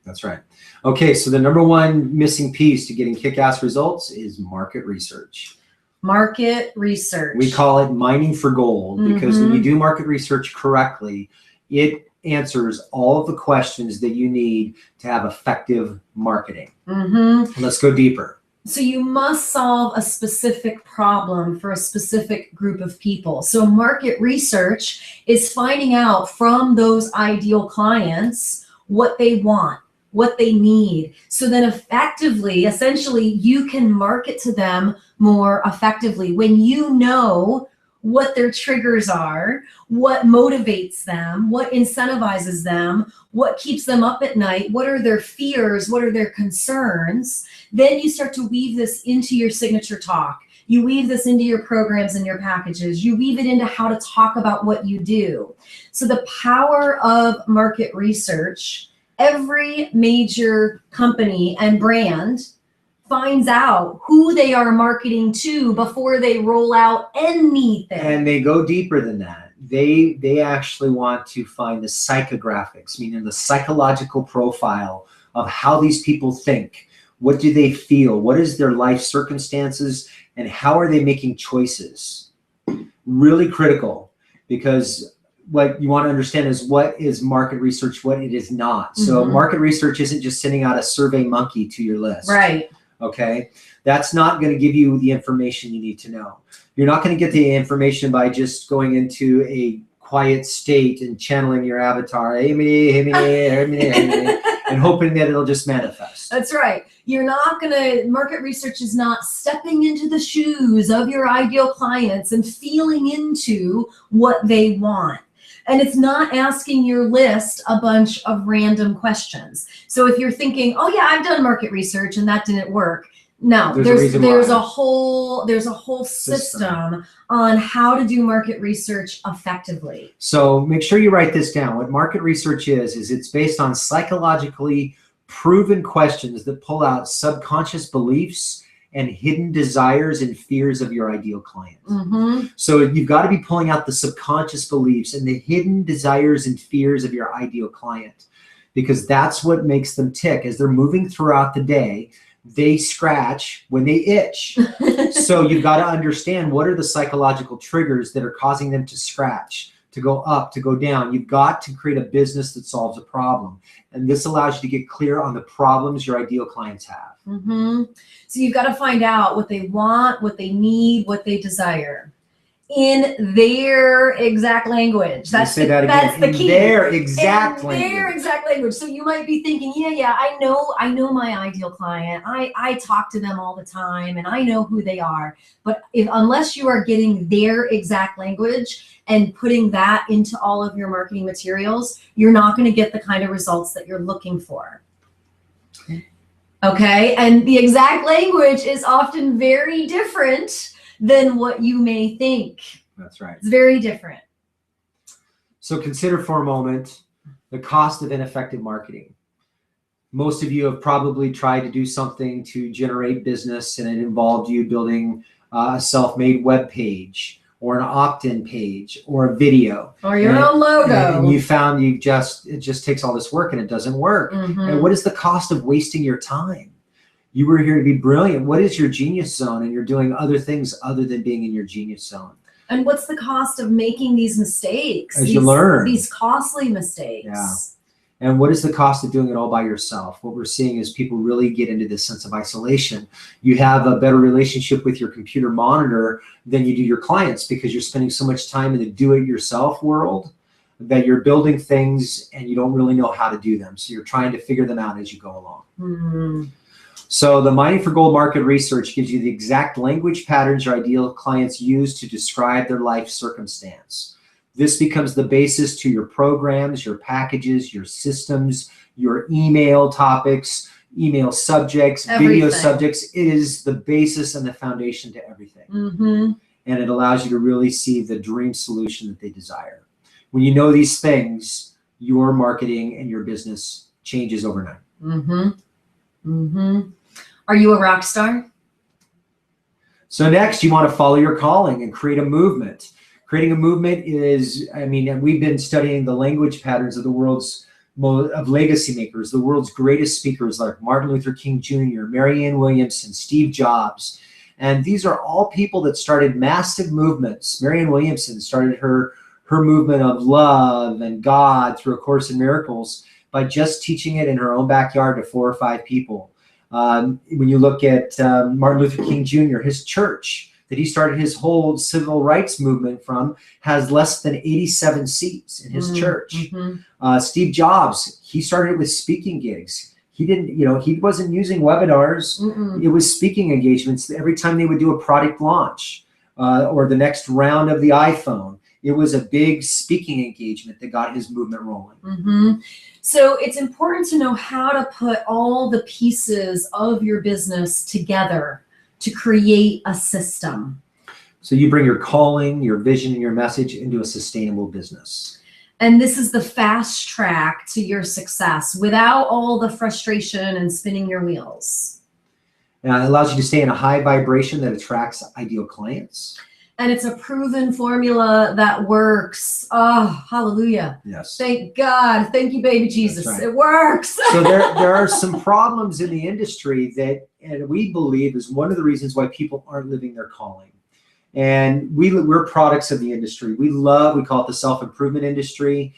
That's right. Okay, so the number 1 missing piece to getting kick-ass results is market research. Market research. We call it mining for gold because when you do market research correctly, it answers all of the questions that you need to have effective marketing. Let's go deeper. So you must solve a specific problem for a specific group of people. So market research is finding out from those ideal clients what they want, what they need. So then essentially, you can market to them more effectively when you know what their triggers are, what motivates them, what incentivizes them, what keeps them up at night, what are their fears, what are their concerns. Then you start to weave this into your signature talk. You weave this into your programs and your packages. You weave it into how to talk about what you do. So the power of market research, every major company and brand finds out who they are marketing to before they roll out anything. And they go deeper than that. They actually want to find the psychographics, meaning the psychological profile of how these people think. What do they feel? What is their life circumstances? And how are they making choices? really critical, because what you want to understand is what is market research, what it is not. So market research isn't just sending out a survey monkey to your list. Right. Okay. That's not going to give you the information you need to know. You're not going to get the information by just going into a quiet state and channeling your avatar, and hoping that it'll just manifest. That's right. You're not going to, market research is not stepping into the shoes of your ideal clients and feeling into what they want. And it's not asking your list a bunch of random questions. So if you're thinking, oh yeah, I've done market research and that didn't work. No, there's a whole system on how to do market research effectively. So make sure you write this down. What market research is it's based on psychologically proven questions that pull out subconscious beliefs and hidden desires and fears of your ideal client. So you've got to be pulling out the subconscious beliefs and the hidden desires and fears of your ideal client, because that's what makes them tick. As they're moving throughout the day, they scratch when they itch. So you've got to understand, what are the psychological triggers that are causing them to scratch, to go up, to go down. You've got to create a business that solves a problem. And this allows you to get clear on the problems your ideal clients have. So you've got to find out what they want, what they need, what they desire in their exact language. That's the key. Their exact language. Their exact language. So you might be thinking, yeah, I know my ideal client. I talk to them all the time and I know who they are. But unless you are getting their exact language and putting that into all of your marketing materials, you're not going to get the kind of results that you're looking for. Okay, and the exact language is often very different than what you may think. That's right. It's very different. So consider for a moment the cost of ineffective marketing. Most of you have probably tried to do something to generate business, and it involved you building a self-made web page or an opt-in page or a video or your own logo. And you found it just takes all this work and it doesn't work. And what is the cost of wasting your time? You were here to be brilliant. What is your genius zone? And you're doing other things other than being in your genius zone. And what's the cost of making these mistakes? As you learn. These costly mistakes. Yeah. And what is the cost of doing it all by yourself? What we're seeing is people really get into this sense of isolation. You have a better relationship with your computer monitor than you do your clients, because you're spending so much time in the do-it-yourself world that you're building things and you don't really know how to do them. So you're trying to figure them out as you go along. So the Mining for Gold market research gives you the exact language patterns your ideal clients use to describe their life circumstance. This becomes the basis to your programs, your packages, your systems, your email topics, email subjects, video subjects. It is the basis and the foundation to everything. And it allows you to really see the dream solution that they desire. When you know these things, your marketing and your business changes overnight. Are you a rock star? So next, you want to follow your calling and create a movement. Creating a movement is, we've been studying the language patterns of the world's legacy makers, the world's greatest speakers like Martin Luther King Jr., Marianne Williamson, Steve Jobs. And these are all people that started massive movements. Marianne Williamson started her movement of love and God through A Course in Miracles by just teaching it in her own backyard to 4 or 5 people. When you look at Martin Luther King Jr., his church that he started his whole civil rights movement from has less than 87 seats in his church. Steve Jobs, he started with speaking gigs. He didn't, he wasn't using webinars. It was speaking engagements. Every time they would do a product launch or the next round of the iPhone, it was a big speaking engagement that got his movement rolling. So it's important to know how to put all the pieces of your business together to create a system. So you bring your calling, your vision, and your message into a sustainable business. And this is the fast track to your success without all the frustration and spinning your wheels. And it allows you to stay in a high vibration that attracts ideal clients. And it's a proven formula that works. Oh, hallelujah. Yes. Thank God. Thank you, baby Jesus. Right. It works. So there are some problems in the industry that, and we believe, is one of the reasons why people aren't living their calling. And we're products of the industry. We call it the self-improvement industry.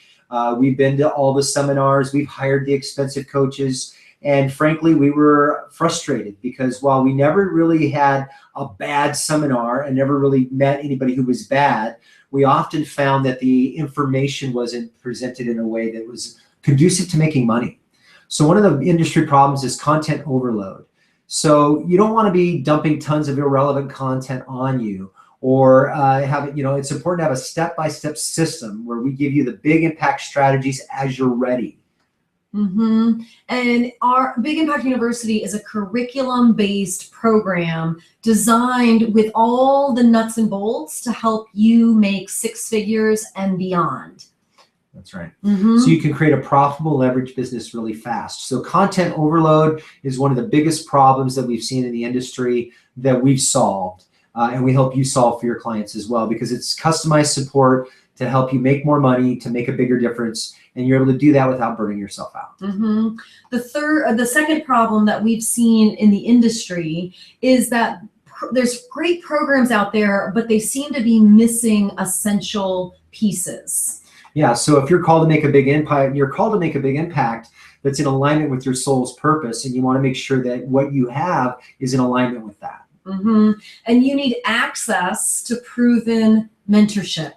We've been to all the seminars, we've hired the expensive coaches, and frankly, we were frustrated because while we never really had a bad seminar and never really met anybody who was bad, we often found that the information wasn't presented in a way that was conducive to making money. So one of the industry problems is content overload. So you don't want to be dumping tons of irrelevant content on you, or it's important to have a step-by-step system where we give you the big impact strategies as you're ready. And our Big Impact University is a curriculum-based program designed with all the nuts and bolts to help you make six figures and beyond. That's right. So you can create a profitable leverage business really fast. So content overload is one of the biggest problems that we've seen in the industry that we've solved. And we help you solve for your clients as well, because it's customized support to help you make more money, to make a bigger difference. And you're able to do that without burning yourself out. The second problem that we've seen in the industry is that there's great programs out there, but they seem to be missing essential pieces. Yeah, so if you're called to make a big impact, you're called to make a big impact that's in alignment with your soul's purpose, and you want to make sure that what you have is in alignment with that. And you need access to proven mentorship.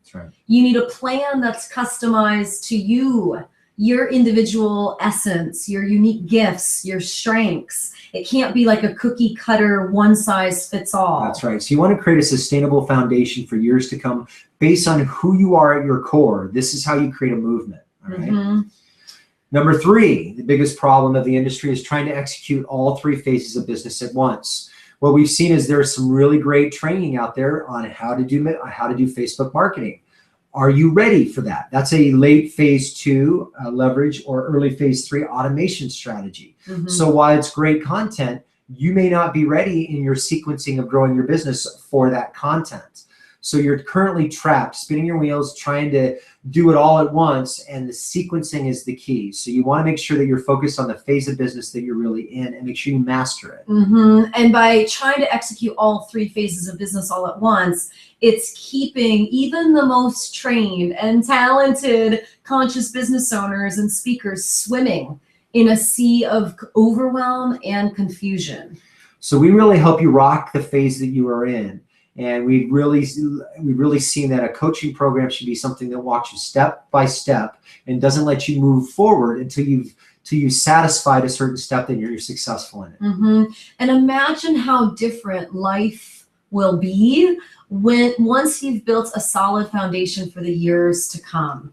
That's right. You need a plan that's customized to you, your individual essence, your unique gifts, your strengths. It can't be like a cookie cutter, one size fits all. That's right. So you want to create a sustainable foundation for years to come based on who you are at your core. This is how you create a movement. All right. Number three, the biggest problem of the industry is trying to execute all three phases of business at once. What we've seen is there's some really great training out there on how to do Facebook marketing. Are you ready for that? That's a late phase 2 leverage or early phase 3 automation strategy. So while it's great content, you may not be ready in your sequencing of growing your business for that content. So you're currently trapped, spinning your wheels, trying to do it all at once, and the sequencing is the key. So you want to make sure that you're focused on the phase of business that you're really in and make sure you master it. And by trying to execute all three phases of business all at once, it's keeping even the most trained and talented conscious business owners and speakers swimming in a sea of overwhelm and confusion. So we really help you rock the phase that you are in. And we've really seen that a coaching program should be something that walks you step by step and doesn't let you move forward until you've satisfied a certain step that you're successful in it. And imagine how different life will be once you've built a solid foundation for the years to come.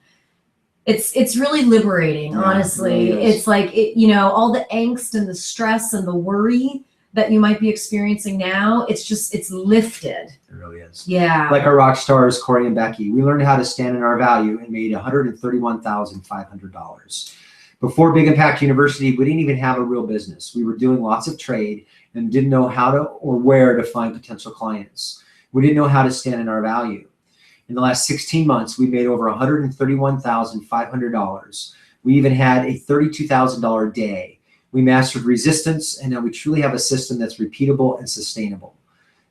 It's really liberating, honestly. It it's like all the angst and the stress and the worry that you might be experiencing now, it's lifted. It really is. Yeah. Like our rock stars, Corey and Becky, we learned how to stand in our value and made $131,500. Before Big Impact University, we didn't even have a real business. We were doing lots of trade and didn't know how to or where to find potential clients. We didn't know how to stand in our value. In the last 16 months, we made over $131,500. We even had a $32,000 day. We mastered resistance, and now we truly have a system that's repeatable and sustainable.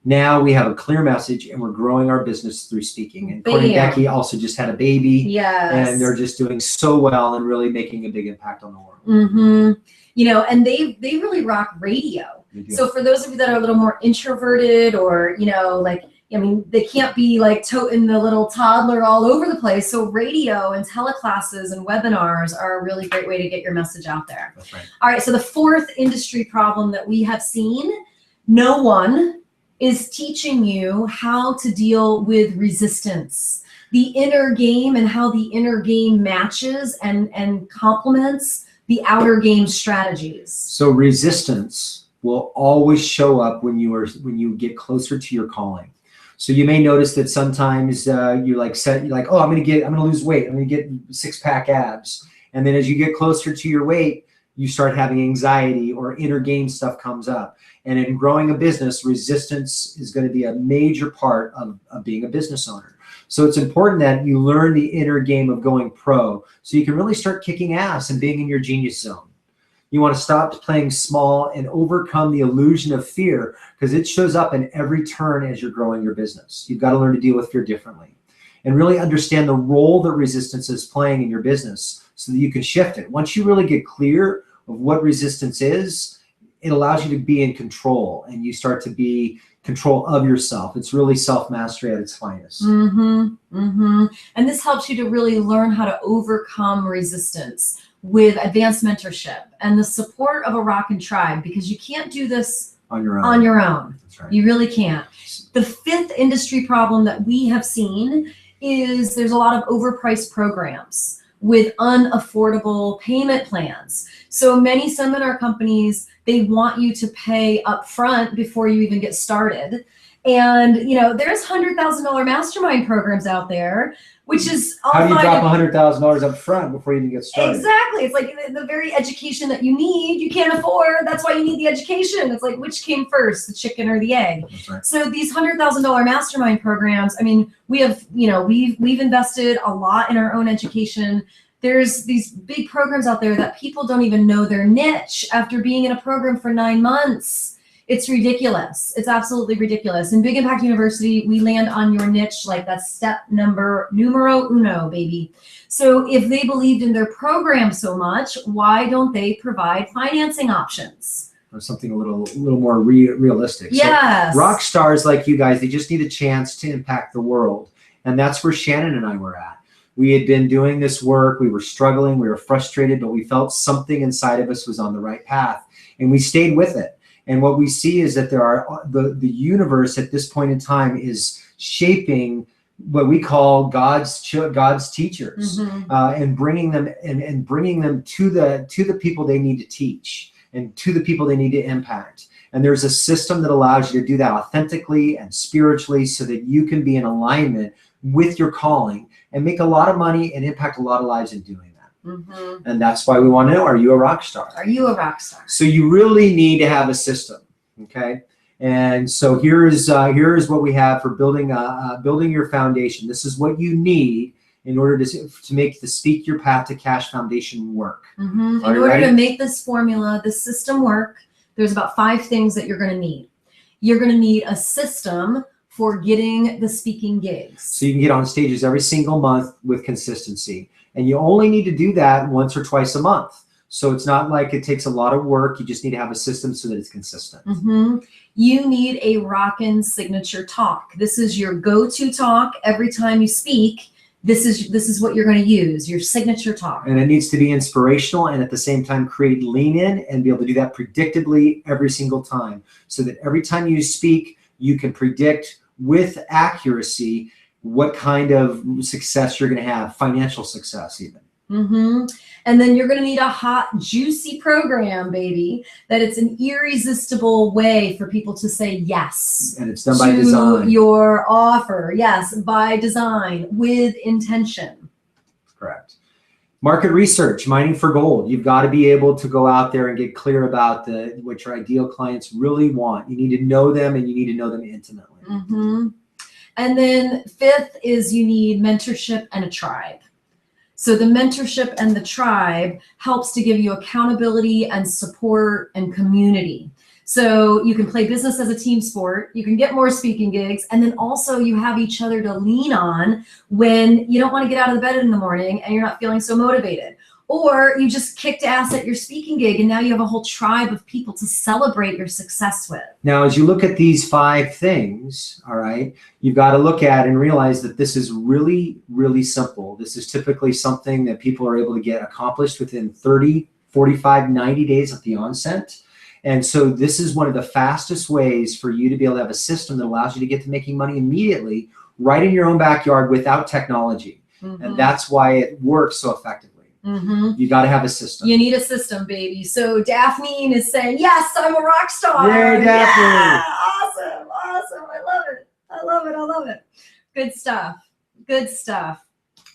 Now we have a clear message, and we're growing our business through speaking. And Corey and Becky also just had a baby. Yes. And they're just doing so well and really making a big impact on the world. And they really rock radio. So for those of you that are a little more introverted or, they can't be like toting the little toddler all over the place. So radio and teleclasses and webinars are a really great way to get your message out there. That's right. All right. So the fourth industry problem that we have seen, no one is teaching you how to deal with resistance, the inner game, and how the inner game matches and complements the outer game strategies. So resistance will always show up when you get closer to your calling. So you may notice that sometimes oh, I'm going to lose weight. I'm going to get 6-pack abs. And then as you get closer to your weight, you start having anxiety or inner game stuff comes up. And in growing a business, resistance is going to be a major part of being a business owner. So it's important that you learn the inner game of going pro so you can really start kicking ass and being in your genius zone. You want to stop playing small and overcome the illusion of fear, because it shows up in every turn as you're growing your business. You've got to learn to deal with fear differently and really understand the role that resistance is playing in your business so that you can shift it. Once you really get clear of what resistance is, it allows you to be in control, and you start to be control of yourself. It's really self-mastery at its finest. And this helps you to really learn how to overcome resistance with advanced mentorship and the support of a Rockin' Tribe, because you can't do this On your own. on your own. That's right. You really can't. The fifth industry problem that we have seen is there's a lot of overpriced programs with unaffordable payment plans. So many seminar companies, they want you to pay up front before you even get started. And there's $100,000 mastermind programs out there, which is all How do you fine. drop $100,000 up front before you even get started? Exactly. It's like the very education that you need, you can't afford. That's why you need the education. It's like, which came first, the chicken or the egg? That's right. So these $100,000 mastermind programs, I mean, we have, we've invested a lot in our own education. There's these big programs out there that people don't even know their niche after being in a program for 9 months. It's ridiculous. It's absolutely ridiculous. In Big Impact University, we land on your niche like that's step numero uno, baby. So if they believed in their program so much, why don't they provide financing options? Or something a little more realistic. Yes. So rock stars like you guys, they just need a chance to impact the world. And that's where Shannon and I were at. We had been doing this work. We were struggling. We were frustrated, but we felt something inside of us was on the right path. And we stayed with it. And what we see is that there are the universe at this point in time is shaping what we call God's teachers, and bringing them and bringing them to the people they need to teach and to the people they need to impact. And there's a system that allows you to do that authentically and spiritually so that you can be in alignment with your calling and make a lot of money and impact a lot of lives in doing that. And that's why we want to know, are you a rock star? Are you a rock star? So you really need to have a system, okay? And so here is what we have for building your foundation. This is what you need in order to make the Speak Your Path to Cash Foundation work. In order to make this formula, this system work, there's about 5 things that you're going to need. You're going to need a system for getting the speaking gigs. So you can get on stages every single month with consistency. And you only need to do that once or twice a month. So it's not like it takes a lot of work. You just need to have a system so that it's consistent. You need a Rockin' signature talk. This is your go-to talk every time you speak. This is what you're going to use, your signature talk. And it needs to be inspirational and at the same time create lean in and be able to do that predictably every single time, so that every time you speak, you can predict with accuracy what kind of success you're going to have, financial success even. And then you're going to need a hot, juicy program, baby, that it's an irresistible way for people to say yes. And it's done by design. Your offer. Yes, by design, with intention. Correct. Market research, mining for gold. You've got to be able to go out there and get clear about what your ideal clients really want. You need to know them, and you need to know them intimately. And then 5th is you need mentorship and a tribe. So the mentorship and the tribe helps to give you accountability and support and community. So you can play business as a team sport, you can get more speaking gigs, and then also you have each other to lean on when you don't want to get out of the bed in the morning and you're not feeling so motivated. Or you just kicked ass at your speaking gig and now you have a whole tribe of people to celebrate your success with. Now, as you look at these 5 things, all right, you've got to look at and realize that this is really, really simple. This is typically something that people are able to get accomplished within 30, 45, 90 days at the onset. And so this is one of the fastest ways for you to be able to have a system that allows you to get to making money immediately right in your own backyard without technology. And that's why it works so effectively. You got to have a system. You need a system, baby. So Daphne is saying, yes, I'm a rock star. Yay, Daphne. Yeah, awesome. I love it. Good stuff.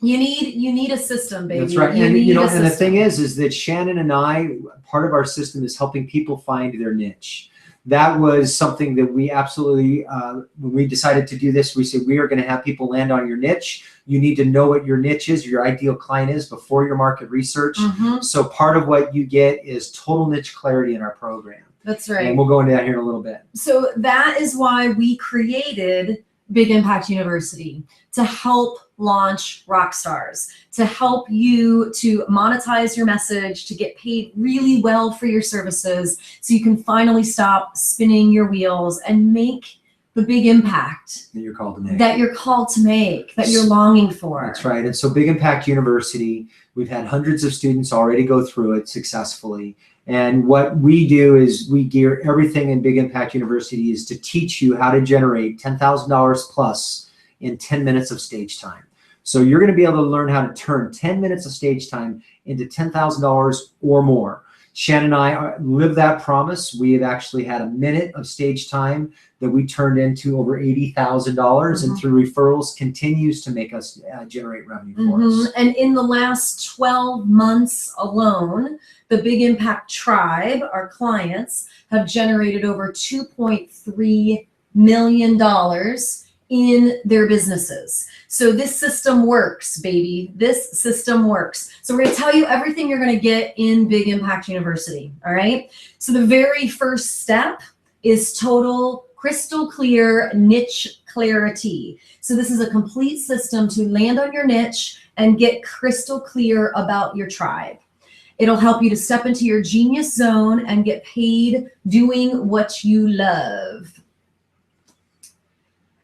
You need a system, baby. That's right. And the thing is that Shannon and I, part of our system is helping people find their niche. that was something that we absolutely, when we decided to do this, we said we are going to have people land on your niche. You need to know what your niche is, your ideal client is before your market research. So part of what you get is total niche clarity in our program. That's right. And we'll go into that here in a little bit. So that is why we created Big Impact University, to help launch rock stars, to help you to monetize your message, to get paid really well for your services, so you can finally stop spinning your wheels and make the big impact That you're called to make. That you're called to make, that you're longing for. That's right. And so Big Impact University, we've had hundreds of students already go through it successfully. And what we do is we gear everything in Big Impact University is to teach you how to generate $10,000 plus in 10 minutes of stage time. So you're going to be able to learn how to turn 10 minutes of stage time into $10,000 or more. Shannon and I live that promise. We have actually had a minute of stage time that we turned into over $80,000, and through referrals continues to make us generate revenue for us. And in the last 12 months alone, the Big Impact Tribe, our clients, have generated over $2.3 million in their businesses. So this system works, baby. This system works. So we're going to tell you everything you're going to get in Big Impact University. All right. So the very first step is total crystal clear niche clarity. So this is a complete system to land on your niche and get crystal clear about your tribe. It'll help you to step into your genius zone and get paid doing what you love.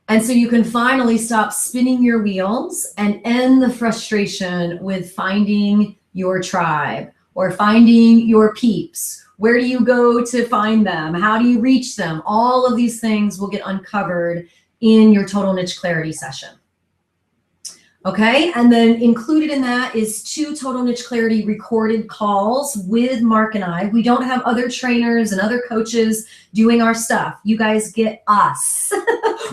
And so you can finally stop spinning your wheels and end the frustration with finding your tribe or finding your peeps. Where do you go to find them? How do you reach them? All of these things will get uncovered in your Total Niche Clarity session. Okay, and then included in that is 2 Total Niche Clarity recorded calls with Mark and I. We don't have other trainers and other coaches doing our stuff. You guys get us.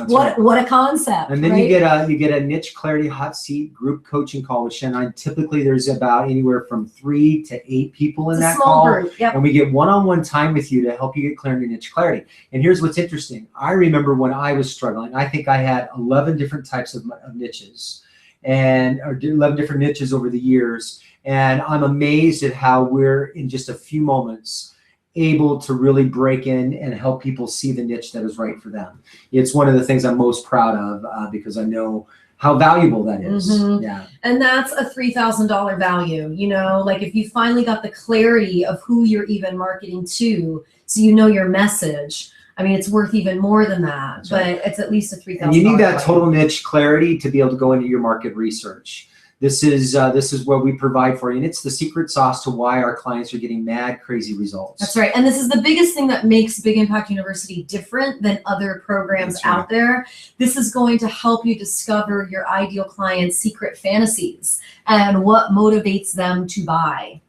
What a concept. And then right? you get a Niche Clarity hot seat group coaching call with Shannon. Typically there's about anywhere from 3 to 8 people in that call. Group. Yep. And we get one-on-one time with you to help you get clear on your niche clarity. And here's what's interesting. I remember when I was struggling, I think I had 11 different types of niches, and or 11 different niches over the years. And I'm amazed at how we're in just a few moments able to really break in and help people see the niche that is right for them. It's one of the things I'm most proud of because I know how valuable that is. Yeah. And that's a $3,000 value. You know, like if you finally got the clarity of who you're even marketing to, so you know your message, I mean, it's worth even more than that, That's but right. it's at least a $3,000. And you need that total niche clarity to be able to go into your market research. This is what we provide for you, and it's the secret sauce to why our clients are getting mad, crazy results. That's right. And this is the biggest thing that makes Big Impact University different than other programs out there. This is going to help you discover your ideal client's secret fantasies and what motivates them to buy.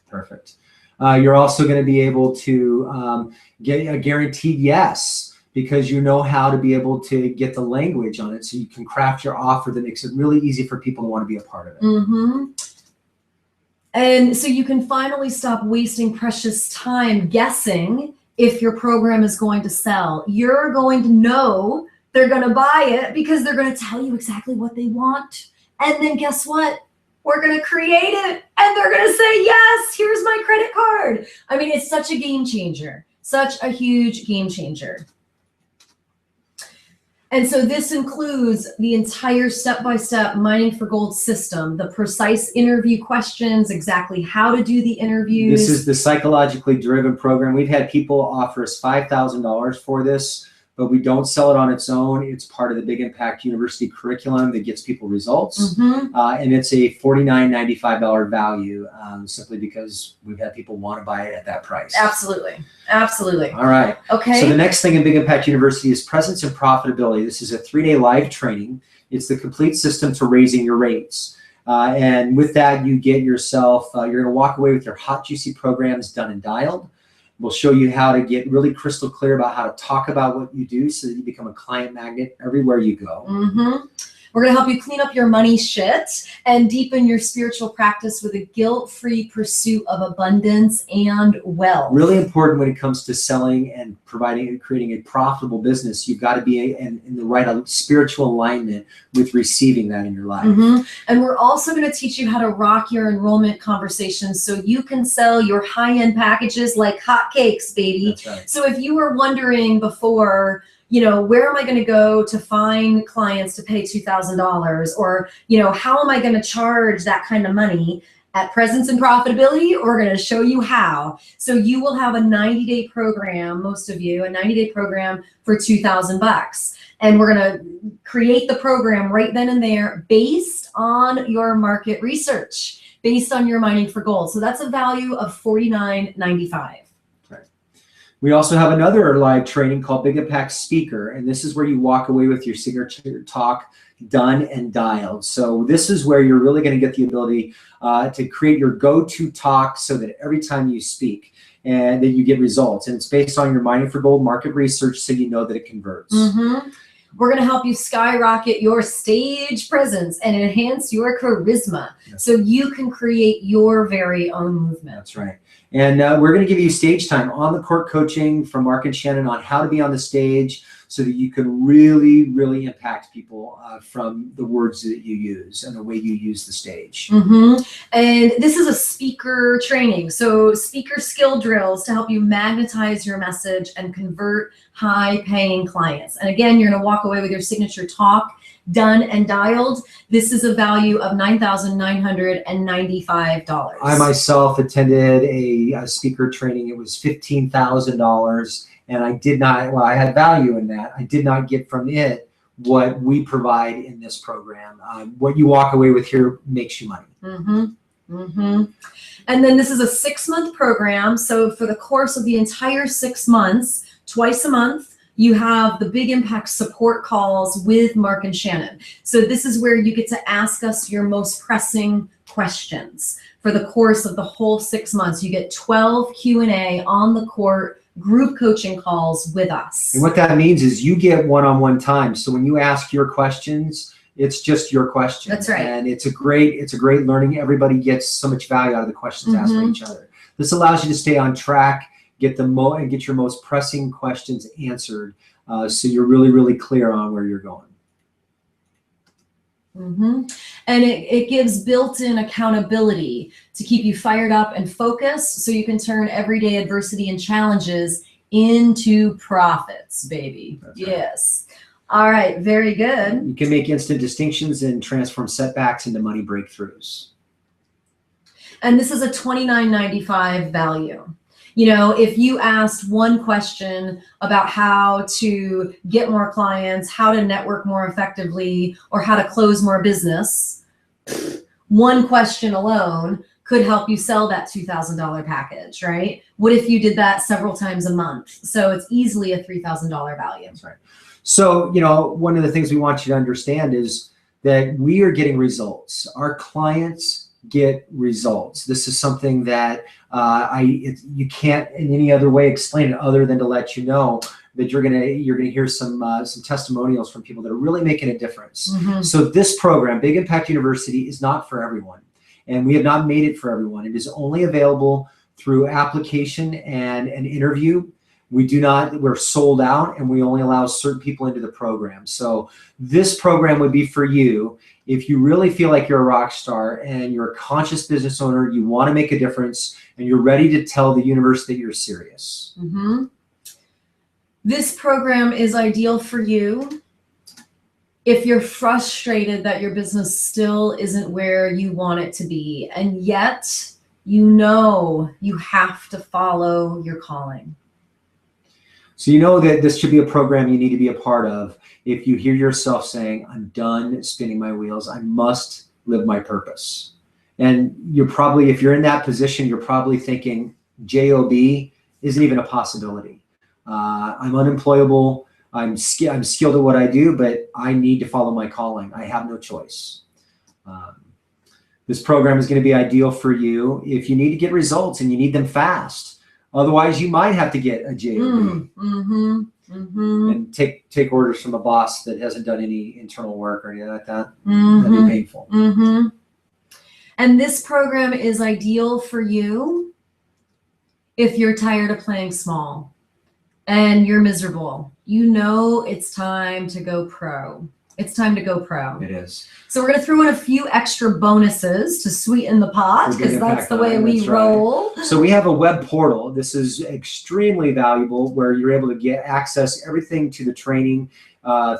Perfect. You're also going to be able to get a guaranteed yes, because you know how to be able to get the language on it, so you can craft your offer that makes it really easy for people to want to be a part of it. And so you can finally stop wasting precious time guessing if your program is going to sell. You're going to know they're going to buy it because they're going to tell you exactly what they want. And then guess what? We're going to create it and they're going to say, yes, here's my credit card. I mean, it's such a game changer, such a huge game changer. And so this includes the entire step-by-step Mining for Gold system, the precise interview questions, exactly how to do the interviews. This is the psychologically driven program. We've had people offer us $5,000 for this, but we don't sell it on its own. It's part of the Big Impact University curriculum that gets people results. And it's a $49.95 value simply because we've had people want to buy it at that price. Absolutely. Absolutely. All right. Okay. So the next thing in Big Impact University is presence and profitability. This is a 3-day live training. It's the complete system to raising your rates. And with that, you get yourself, you're going to walk away with your hot, juicy programs done and dialed. We'll show you how to get really crystal clear about how to talk about what you do so that you become a client magnet everywhere you go. We're going to help you clean up your money shit and deepen your spiritual practice with a guilt-free pursuit of abundance and wealth. Really important when it comes to selling and providing and creating a profitable business. You've got to be in the right spiritual alignment with receiving that in your life. And we're also going to teach you how to rock your enrollment conversations so you can sell your high-end packages like hotcakes, baby. That's right. So if you were wondering before, where am I going to go to find clients to pay $2,000? Or, how am I going to charge that kind of money? At Presence and Profitability, we're going to show you how. So you will have a 90-day program, most of you, a 90-day program for $2,000. And we're going to create the program right then and there based on your market research, based on your mining for gold. So that's a value of $49.95. We also have another live training called Big Impact Speaker, and this is where you walk away with your signature talk done and dialed. So this is where you're really going to get the ability to create your go-to talk so that every time you speak and that you get results. And it's based on your mining for gold market research, so you know that it converts. We're going to help you skyrocket your stage presence and enhance your charisma so you can create your very own movement. That's right. And we're going to give you stage time on the court coaching from Mark and Shannon on how to be on the stage so that you can really, really impact people from the words that you use and the way you use the stage. And this is a speaker training. So speaker skill drills to help you magnetize your message and convert high-paying clients. And again, you're going to walk away with your signature talk done and dialed. This is a value of $9,995. I myself attended a speaker training. It was $15,000, and I did not, well, I had value in that. I did not get from it what we provide in this program. What you walk away with here makes you money. And then this is a 6-month program. So for the course of the entire 6 months, twice a month, you have the Big Impact support calls with Mark and Shannon. So this is where you get to ask us your most pressing questions. For the course of the whole 6 months, you get 12 Q&A on the court group coaching calls with us. And what that means is you get one-on-one time. So when you ask your questions, it's just your question. That's right. And it's a great learning. Everybody gets so much value out of the questions asked by each other. This allows you to stay on track, get your most pressing questions answered, so you're really, really clear on where you're going. And it gives built-in accountability to keep you fired up and focused so you can turn everyday adversity and challenges into profits, baby. That's right. Yes. All right, very good. You can make instant distinctions and transform setbacks into money breakthroughs. And this is a $29.95 value. If you asked one question about how to get more clients, how to network more effectively, or how to close more business, one question alone could help you sell that $2,000 package, right? What if you did that several times a month? So it's easily a $3,000 value. That's right. So, one of the things we want you to understand is that we are getting results. Our clients get results. This is something that you can't in any other way explain it other than to let you know that you're gonna hear some testimonials from people that are really making a difference. So this program, Big Impact University, is not for everyone, and we have not made it for everyone. It is only available through application and an interview. We're sold out, and we only allow certain people into the program. So this program would be for you if you really feel like you're a rock star and you're a conscious business owner, you want to make a difference, and you're ready to tell the universe that you're serious. This program is ideal for you if you're frustrated that your business still isn't where you want it to be, and yet you have to follow your calling. So you know that this should be a program you need to be a part of if you hear yourself saying, I'm done spinning my wheels, I must live my purpose. And if you're in that position, you're probably thinking, JOB isn't even a possibility. I'm unemployable, I'm skilled at what I do, but I need to follow my calling. I have no choice. This program is going to be ideal for you if you need to get results and you need them fast. Otherwise, you might have to get a JOB. and take orders from a boss that hasn't done any internal work or anything like that. Mm-hmm. That'd be painful. Mm-hmm. And this program is ideal for you if you're tired of playing small and you're miserable. You know it's time to go pro. It's time to go pro. It is. So we're going to throw in a few extra bonuses to sweeten the pot, because that's the way we roll. So we have a web portal. This is extremely valuable, where you're able to get access everything to the training.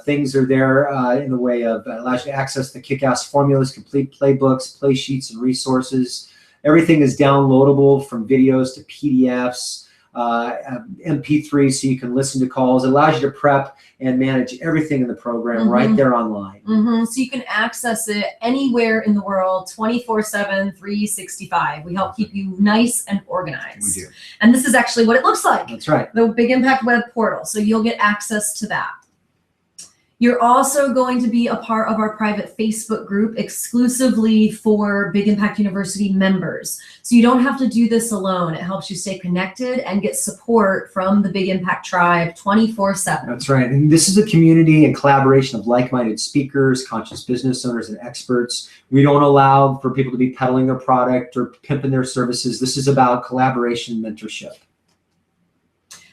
Things are there in the way of allows you to access the kick-ass formulas, complete playbooks, play sheets, and resources. Everything is downloadable, from videos to PDFs, MP3, so you can listen to calls. It allows you to prep and manage everything in the program right there online. So you can access it anywhere in the world, 24/7, 365. We help keep you nice and organized. We do. And this is actually what it looks like. That's right. The Big Impact Web Portal. So you'll get access to that. You're also going to be a part of our private Facebook group exclusively for Big Impact University members. So you don't have to do this alone. It helps you stay connected and get support from the Big Impact Tribe 24/7. That's right. And this is a community and collaboration of like-minded speakers, conscious business owners, and experts. We don't allow for people to be peddling their product or pimping their services. This is about collaboration and mentorship.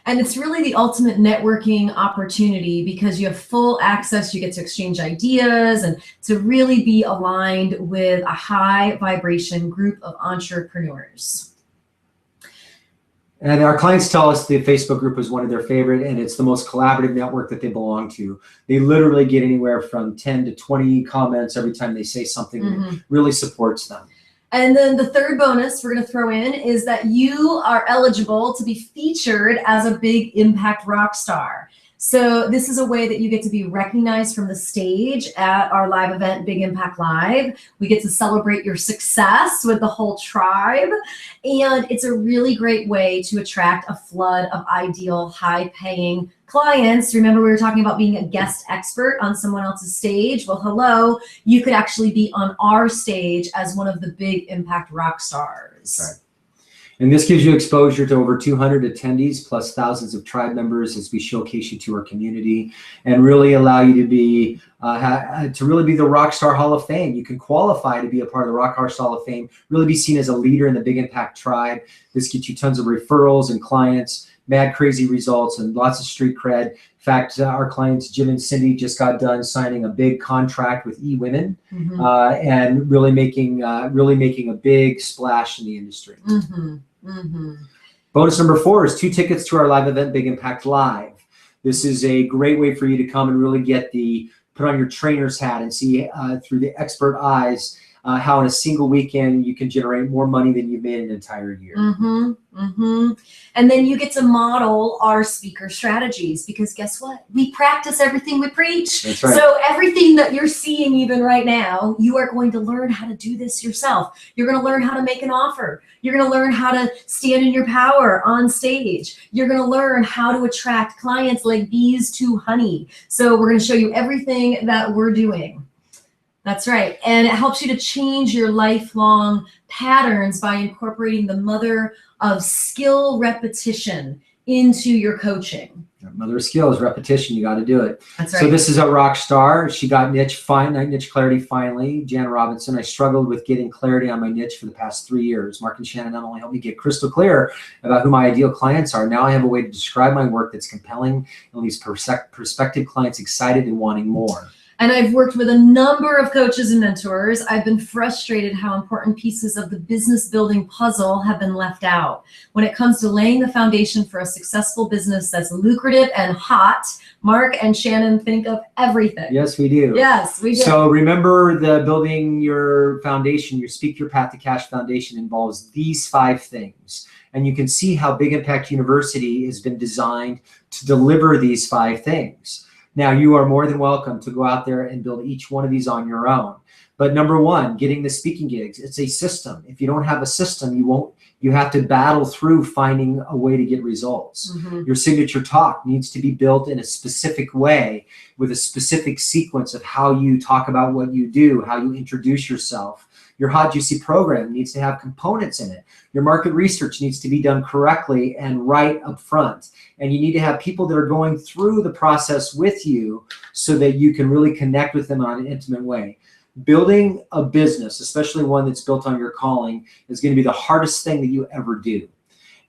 And it's really the ultimate networking opportunity, because you have full access. You get to exchange ideas and to really be aligned with a high vibration group of entrepreneurs. And our clients tell us the Facebook group is one of their favorite, and it's the most collaborative network that they belong to. They literally get anywhere from 10 to 20 comments every time they say something that really supports them. And then the third bonus we're going to throw in is that you are eligible to be featured as a Big Impact rock star. So this is a way that you get to be recognized from the stage at our live event, Big Impact Live. We get to celebrate your success with the whole tribe. And it's a really great way to attract a flood of ideal, high-paying clients. Remember, we were talking about being a guest expert on someone else's stage. Well, hello, you could actually be on our stage as one of the Big Impact rock stars. Right. And this gives you exposure to over 200 attendees plus thousands of tribe members as we showcase you to our community and really allow you to be really be the Rockstar Hall of Fame. You can qualify to be a part of the Rockstar Hall of Fame, really be seen as a leader in the Big Impact Tribe. This gets you tons of referrals and clients, mad crazy results, and lots of street cred. In fact, our clients, Jim and Cindy, just got done signing a big contract with eWomen and really making a big splash in the industry. Bonus number 4 is 2 tickets to our live event, Big Impact Live. This is a great way for you to come and really put on your trainer's hat and see through the expert eyes how in a single weekend you can generate more money than you've made in an entire year. And then you get to model our speaker strategies, because guess what? We practice everything we preach. That's right. So everything that you're seeing even right now, you are going to learn how to do this yourself. You're going to learn how to make an offer. You're going to learn how to stand in your power on stage. You're going to learn how to attract clients like bees to honey. So we're going to show you everything that we're doing. That's right. And it helps you to change your lifelong patterns by incorporating the mother of skill repetition into your coaching. Mother of skill is repetition. You got to do it. That's right. So this is a rock star. She got niche clarity finally. Jan Robinson. I struggled with getting clarity on my niche for the past 3 years. Mark and Shannon not only helped me get crystal clear about who my ideal clients are, now I have a way to describe my work that's compelling and leaves prospective clients excited and wanting more. And I've worked with a number of coaches and mentors. I've been frustrated how important pieces of the business building puzzle have been left out. When it comes to laying the foundation for a successful business that's lucrative and hot, Mark and Shannon think of everything. Yes, we do. Yes, we do. So remember, the building your foundation, your Speak Your Path to Cash foundation involves these 5 things. And you can see how Big Impact University has been designed to deliver these 5 things. Now, you are more than welcome to go out there and build each one of these on your own. But number 1, getting the speaking gigs, it's a system. If you don't have a system, you have to battle through finding a way to get results. Your signature talk needs to be built in a specific way with a specific sequence of how you talk about what you do, how you introduce yourself. Your hot, juicy program needs to have components in it. Your market research needs to be done correctly and right up front. And you need to have people that are going through the process with you so that you can really connect with them on an intimate way. Building a business, especially one that's built on your calling, is going to be the hardest thing that you ever do.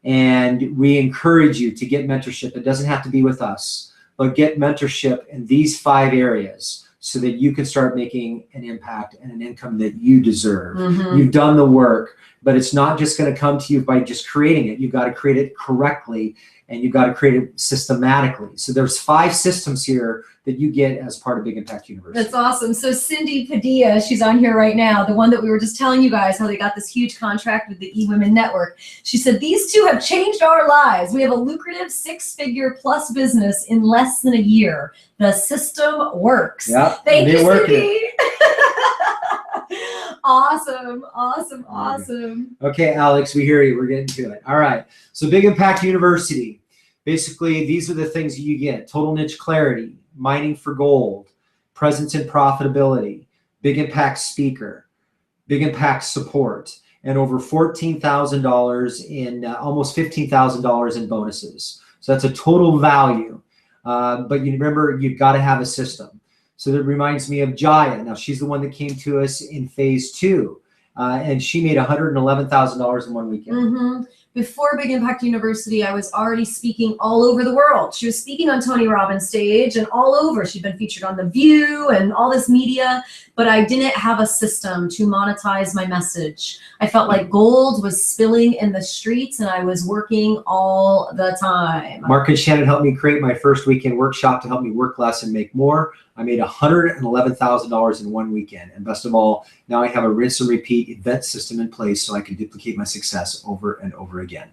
And we encourage you to get mentorship. It doesn't have to be with us, but get mentorship in these 5 areas so that you can start making an impact and an income that you deserve. You've done the work, but it's not just going to come to you by just creating it. You've got to create it correctly, and you've got to create it systematically. So there's 5 systems here that you get as part of Big Impact University. That's awesome. So Cindy Padilla, she's on here right now, the one that we were just telling you guys how they got this huge contract with the eWomen Network. She said, these 2 have changed our lives. We have a lucrative 6-figure plus business in less than a year. The system works. Yep. Thank you, Cindy. Awesome, awesome, awesome. Okay, Alex, we hear you. We're getting to it. All right. So Big Impact University, basically, these are the things you get. Total niche clarity, mining for gold, presence and profitability, Big Impact speaker, Big Impact support, and over $14,000 in almost $15,000 in bonuses. So that's a total value. But you remember, you've got to have a system. So that reminds me of Jaya. Now, she's the one that came to us in phase 2, and she made $111,000 in one weekend. Before Big Impact University, I was already speaking all over the world. She was speaking on Tony Robbins' stage and all over. She'd been featured on The View and all this media, but I didn't have a system to monetize my message. I felt like gold was spilling in the streets, and I was working all the time. Mark and Shannon helped me create my first weekend workshop to help me work less and make more. I made $111,000 in one weekend. And best of all, now I have a rinse and repeat event system in place so I can duplicate my success over and over again.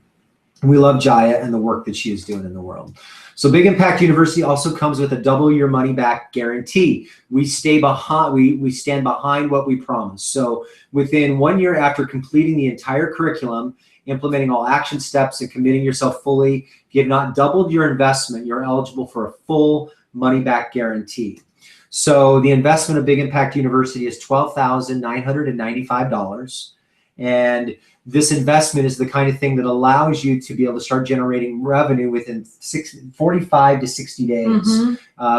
And we love Jaya and the work that she is doing in the world. So Big Impact University also comes with a double your money back guarantee. We stay behind, we stand behind what we promise. So within 1 year after completing the entire curriculum, implementing all action steps and committing yourself fully, if you have not doubled your investment, you're eligible for a full money back guarantee. So the investment of Big Impact University is $12,995. And this investment is the kind of thing that allows you to be able to start generating revenue within 45 to 60 days.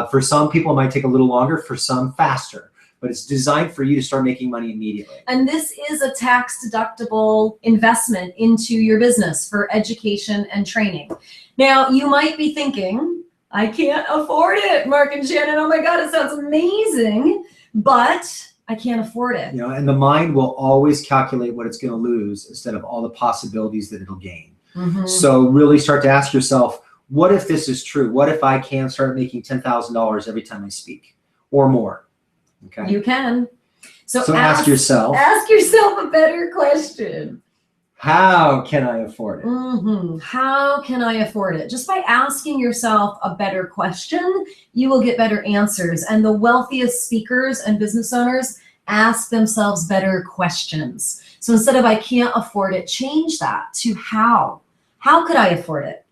For some people, it might take a little longer, for some faster, but it's designed for you to start making money immediately. And this is a tax-deductible investment into your business for education and training. Now, you might be thinking, I can't afford it, Mark and Shannon. Oh my God, it sounds amazing, but I can't afford it. You know, and the mind will always calculate what it's going to lose instead of all the possibilities that it'll gain. So really start to ask yourself, what if this is true? What if I can start making $10,000 every time I speak or more? Okay. You can. So ask yourself a better question. How can I afford it? How can I afford it? Just by asking yourself a better question, you will get better answers. And the wealthiest speakers and business owners ask themselves better questions. So instead of I can't afford it, change that to how. How could I afford it?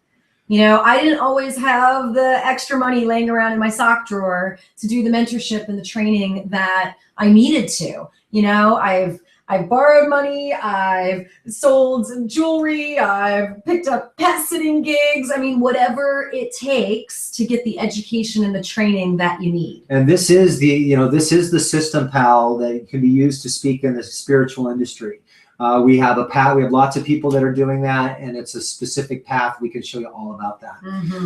You know, I didn't always have the extra money laying around in my sock drawer to do the mentorship and the training that I needed to. You know, I've borrowed money, I've sold some jewelry, I've picked up pet sitting gigs. I mean, whatever it takes to get the education and the training that you need. And this is the, you know, this is the system, pal, that can be used to speak in the spiritual industry. We have a path, we have lots of people that are doing that, and it's a specific path. We can show you all about that.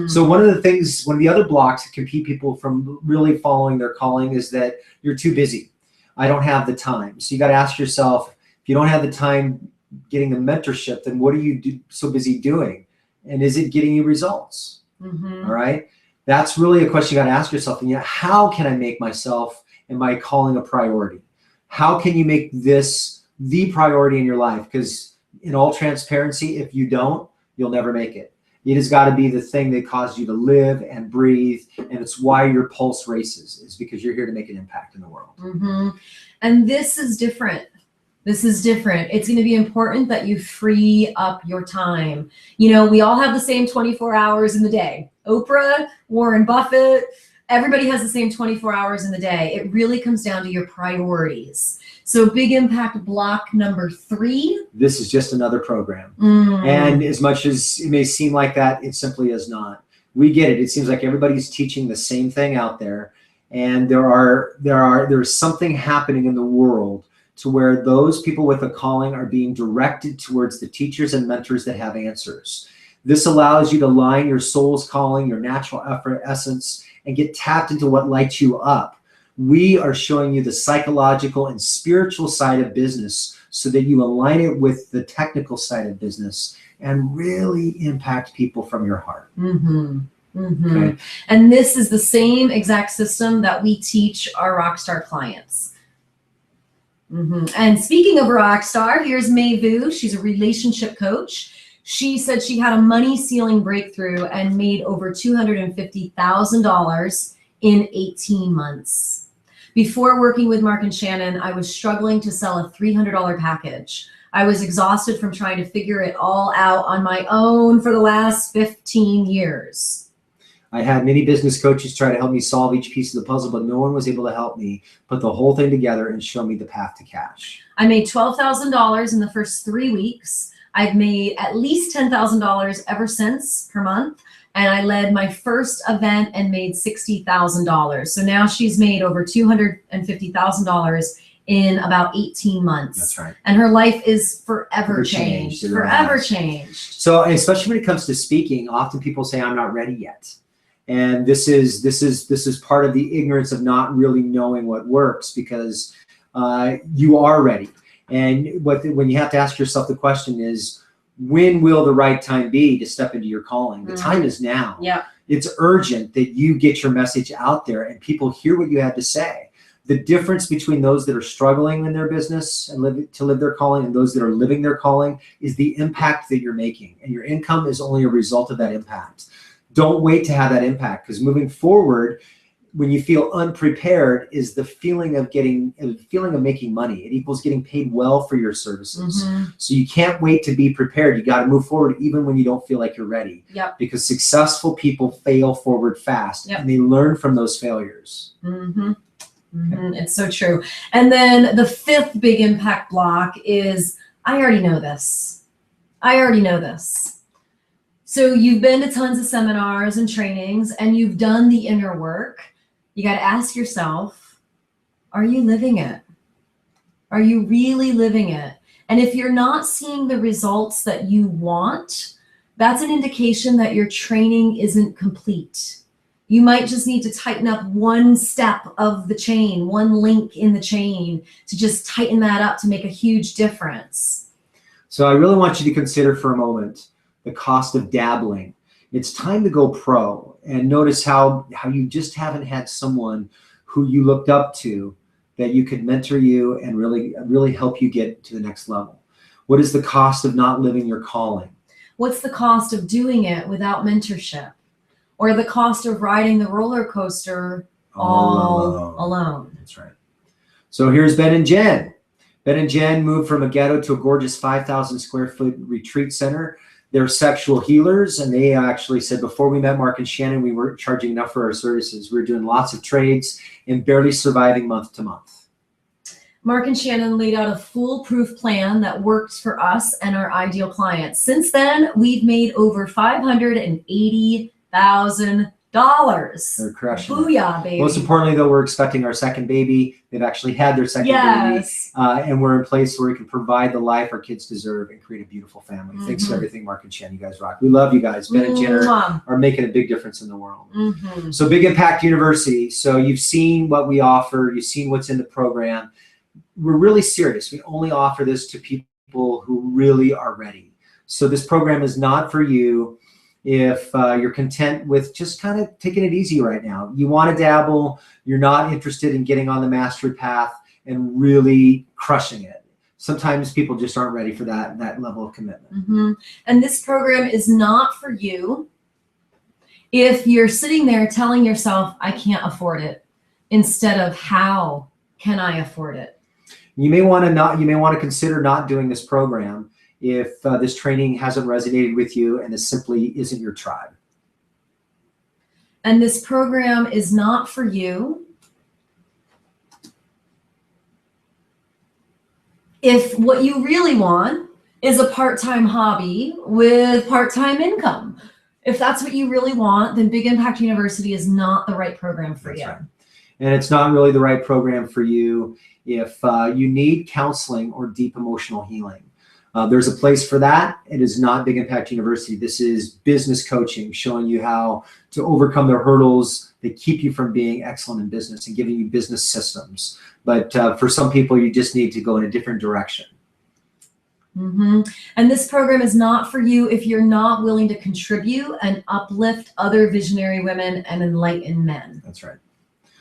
So one of the things, one of the other blocks that can keep people from really following their calling is that you're too busy. I don't have the time. So you got to ask yourself, if you don't have the time getting the mentorship, then what are you so busy doing? And is it getting you results? All right. That's really a question you got to ask yourself. And yet, how can I make myself and my calling a priority? How can you make this the priority in your life? Because in all transparency, if you don't, you'll never make it. It has got to be the thing that causes you to live and breathe, and it's why your pulse races, is because you're here to make an impact in the world. And this is different. This is different. It's going to be important that you free up your time. You know, we all have the same 24 hours in the day. Oprah, Warren Buffett, everybody has the same 24 hours in the day. It really comes down to your priorities. So big impact block number 3. This is just another program. Mm. And as much as it may seem like that, it simply is not. We get it. It seems like everybody's teaching the same thing out there. And there's something happening in the world to where those people with a calling are being directed towards the teachers and mentors that have answers. This allows you to line your soul's calling, your natural essence, and get tapped into what lights you up. We are showing you the psychological and spiritual side of business so that you align it with the technical side of business and really impact people from your heart. Mm-hmm. Mm-hmm. Okay. And this is the same exact system that we teach our Rockstar clients. Mm-hmm. And speaking of Rockstar, here's May Vu. She's a relationship coach. She said she had a money ceiling breakthrough and made over $250,000 in 18 months. Before working with Mark and Shannon, I was struggling to sell a $300 package. I was exhausted from trying to figure it all out on my own for the last 15 years. I had many business coaches try to help me solve each piece of the puzzle, but no one was able to help me put the whole thing together and show me the path to cash. I made $12,000 in the first 3 weeks. I've made at least $10,000 ever since per month. And I led my first event and made $60,000. So now she's made over $250,000 in about 18 months. That's right. And her life is forever changed. Forever changed. So especially when it comes to speaking, often people say, I'm not ready yet. And this is part of the ignorance of not really knowing what works, because you are ready. And when you have to ask yourself the question is, when will the right time be to step into your calling? The time is now. Yeah. It's urgent that you get your message out there and people hear what you have to say. The difference between those that are struggling in their business and live their calling and those that are living their calling is the impact that you're making. And your income is only a result of that impact. Don't wait to have that impact, because moving forward, when you feel unprepared, is the feeling of making money. It equals getting paid well for your services. Mm-hmm. So you can't wait to be prepared. You got to move forward even when you don't feel like you're ready. Yep. Because successful people fail forward fast. Yep. And they learn from those failures. Mm-hmm. Mm-hmm. It's so true. And then the 5th big impact block is, I already know this. I already know this. So you've been to tons of seminars and trainings and you've done the inner work. You got to ask yourself, are you living it? Are you really living it? And if you're not seeing the results that you want, that's an indication that your training isn't complete. You might just need to tighten up one step of the chain, one link in the chain, to just tighten that up to make a huge difference. So I really want you to consider for a moment the cost of dabbling. It's time to go pro, and notice how you just haven't had someone who you looked up to that you could mentor you and really help you get to the next level. What is the cost of not living your calling? What's the cost of doing it without mentorship? Or the cost of riding the roller coaster all alone? That's right. So here's Ben and Jen. Ben and Jen moved from a ghetto to a gorgeous 5,000 square foot retreat center. They're sexual healers, and they actually said before we met Mark and Shannon, we weren't charging enough for our services. We were doing lots of trades and barely surviving month to month. Mark and Shannon laid out a foolproof plan that works for us and our ideal clients. Since then, we've made over $580,000. They're crushing it. Booyah, baby. Most importantly, though, we're expecting our second baby. They've actually had their second baby. And we're in place where we can provide the life our kids deserve and create a beautiful family. Mm-hmm. Thanks for everything, Mark and Shannon. You guys rock. We love you guys. Ben and Jen are making a big difference in the world. Mm-hmm. So Big Impact University. So you've seen what we offer. You've seen what's in the program. We're really serious. We only offer this to people who really are ready. So this program is not for you if you're content with just kind of taking it easy right now. You want to dabble. You're not interested in getting on the mastery path and really crushing it. Sometimes people just aren't ready for that level of commitment. Mm-hmm. And this program is not for you if you're sitting there telling yourself, I can't afford it, instead of how can I afford it? You may want to consider not doing this program if this training hasn't resonated with you and it simply isn't your tribe. and this program is not for you if what you really want is a part-time hobby with part-time income. If that's what you really want, then Big Impact University is not the right program for you. Right. And it's not really the right program for you if you need counseling or deep emotional healing. There's a place for that. It is not Big Impact University. This is business coaching, showing you how to overcome the hurdles that keep you from being excellent in business and giving you business systems. But for some people, you just need to go in a different direction. Mm-hmm. And this program is not for you if you're not willing to contribute and uplift other visionary women and enlighten men. That's right.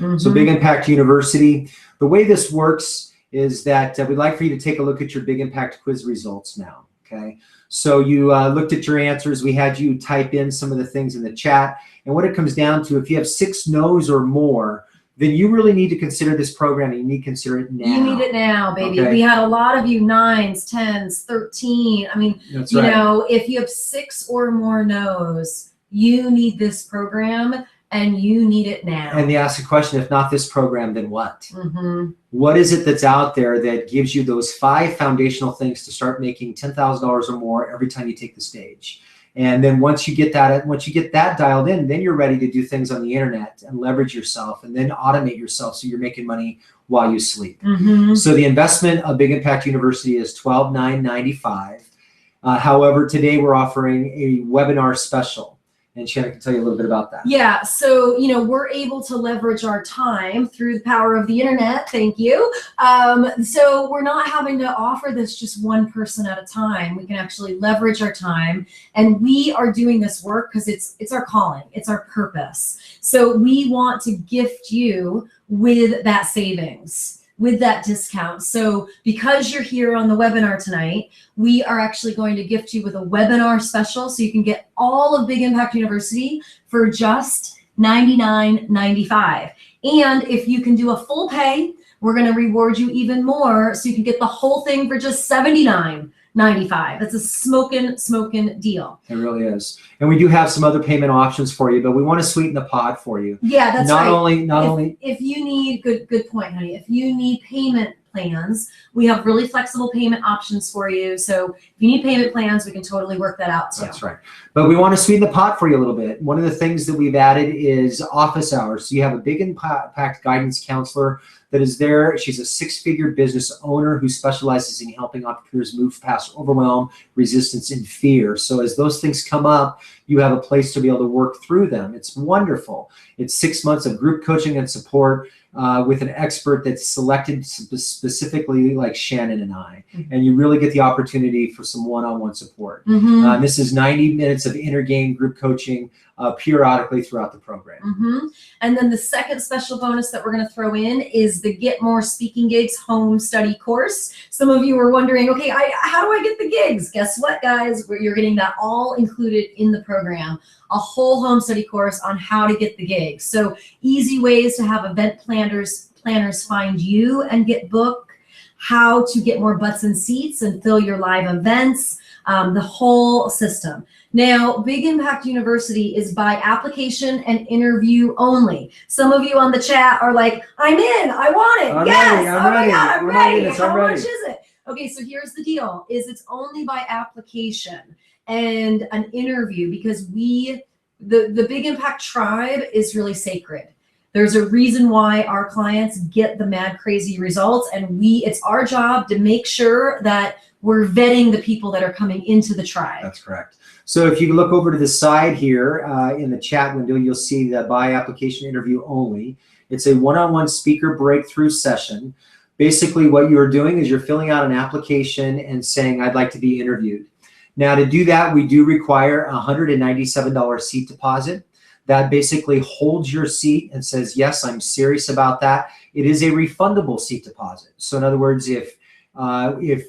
Mm-hmm. So Big Impact University, the way this works is that we'd like for you to take a look at your Big Impact quiz results now, okay? So you looked at your answers. We had you type in some of the things in the chat. And what it comes down to, if you have 6 no's or more, then you really need to consider this program. You need to consider it now. You need it now, baby. Okay. We had a lot of you 9s, 10s, 13. I mean, That's you right. know, if you have 6 or more no's, you need this program and you need it now. And they ask the question, if not this program, then what? Mm-hmm. What is it that's out there that gives you those 5 foundational things to start making $10,000 or more every time you take the stage? And then once you get that dialed in, then you're ready to do things on the internet and leverage yourself and then automate yourself so you're making money while you sleep. Mm-hmm. So the investment of Big Impact University is $12,995. However, today we're offering a webinar special. And Shannon can tell you a little bit about that. Yeah, so, you know, we're able to leverage our time through the power of the internet. Thank you. So we're not having to offer this just one person at a time. We can actually leverage our time, and we are doing this work because it's our calling, it's our purpose. So we want to gift you with that savings, with that discount. So because you're here on the webinar tonight, we are actually going to gift you with a webinar special so you can get all of Big Impact University for just $99.95. And if you can do a full pay, we're going to reward you even more so you can get the whole thing for just $79.95. That's a smoking deal. It really is. And we do have some other payment options for you, but we want to sweeten the pot for you. Yeah, that's Not right. only If you need, good point, honey. If you need payment plans, we have really flexible payment options for you. So if you need payment plans, we can totally work that out too. That's right. But we want to sweeten the pot for you a little bit. One of the things that we've added is office hours. So you have a Big Impact guidance counselor that is there. She's a 6-figure business owner who specializes in helping entrepreneurs move past overwhelm, resistance, and fear. So as those things come up, you have a place to be able to work through them. It's wonderful. It's 6 months of group coaching and support with an expert that's selected specifically like Shannon and I. Mm-hmm. And you really get the opportunity for some one-on-one support. Mm-hmm. This is 90 minutes of inner game group coaching periodically throughout the program. Mm-hmm. And then the second special bonus that we're going to throw in is the Get More Speaking Gigs Home Study course. Some of you were wondering, okay, how do I get the gigs? Guess what, guys? You're getting that all included in the program. A whole home study course on how to get the gigs. So easy ways to have event planners find you and get booked, how to get more butts and seats and fill your live events, the whole system. Now, Big Impact University is by application and interview only. Some of you on the chat are like, I'm in, I want it. I'm yes, ready, I'm oh ready. my God, I'm We're ready. ready, How I'm much ready. is it? Okay, so here's the deal, is it's only by application and an interview because the Big Impact tribe is really sacred. There's a reason why our clients get the mad crazy results, and it's our job to make sure that we're vetting the people that are coming into the tribe. That's correct. So if you look over to the side here in the chat window, you'll see the by application interview only. It's a one-on-one speaker breakthrough session. Basically what you're doing is you're filling out an application and saying, I'd like to be interviewed. Now to do that, we do require a $197 seat deposit. That basically holds your seat and says, yes, I'm serious about that. It is a refundable seat deposit. So in other words, if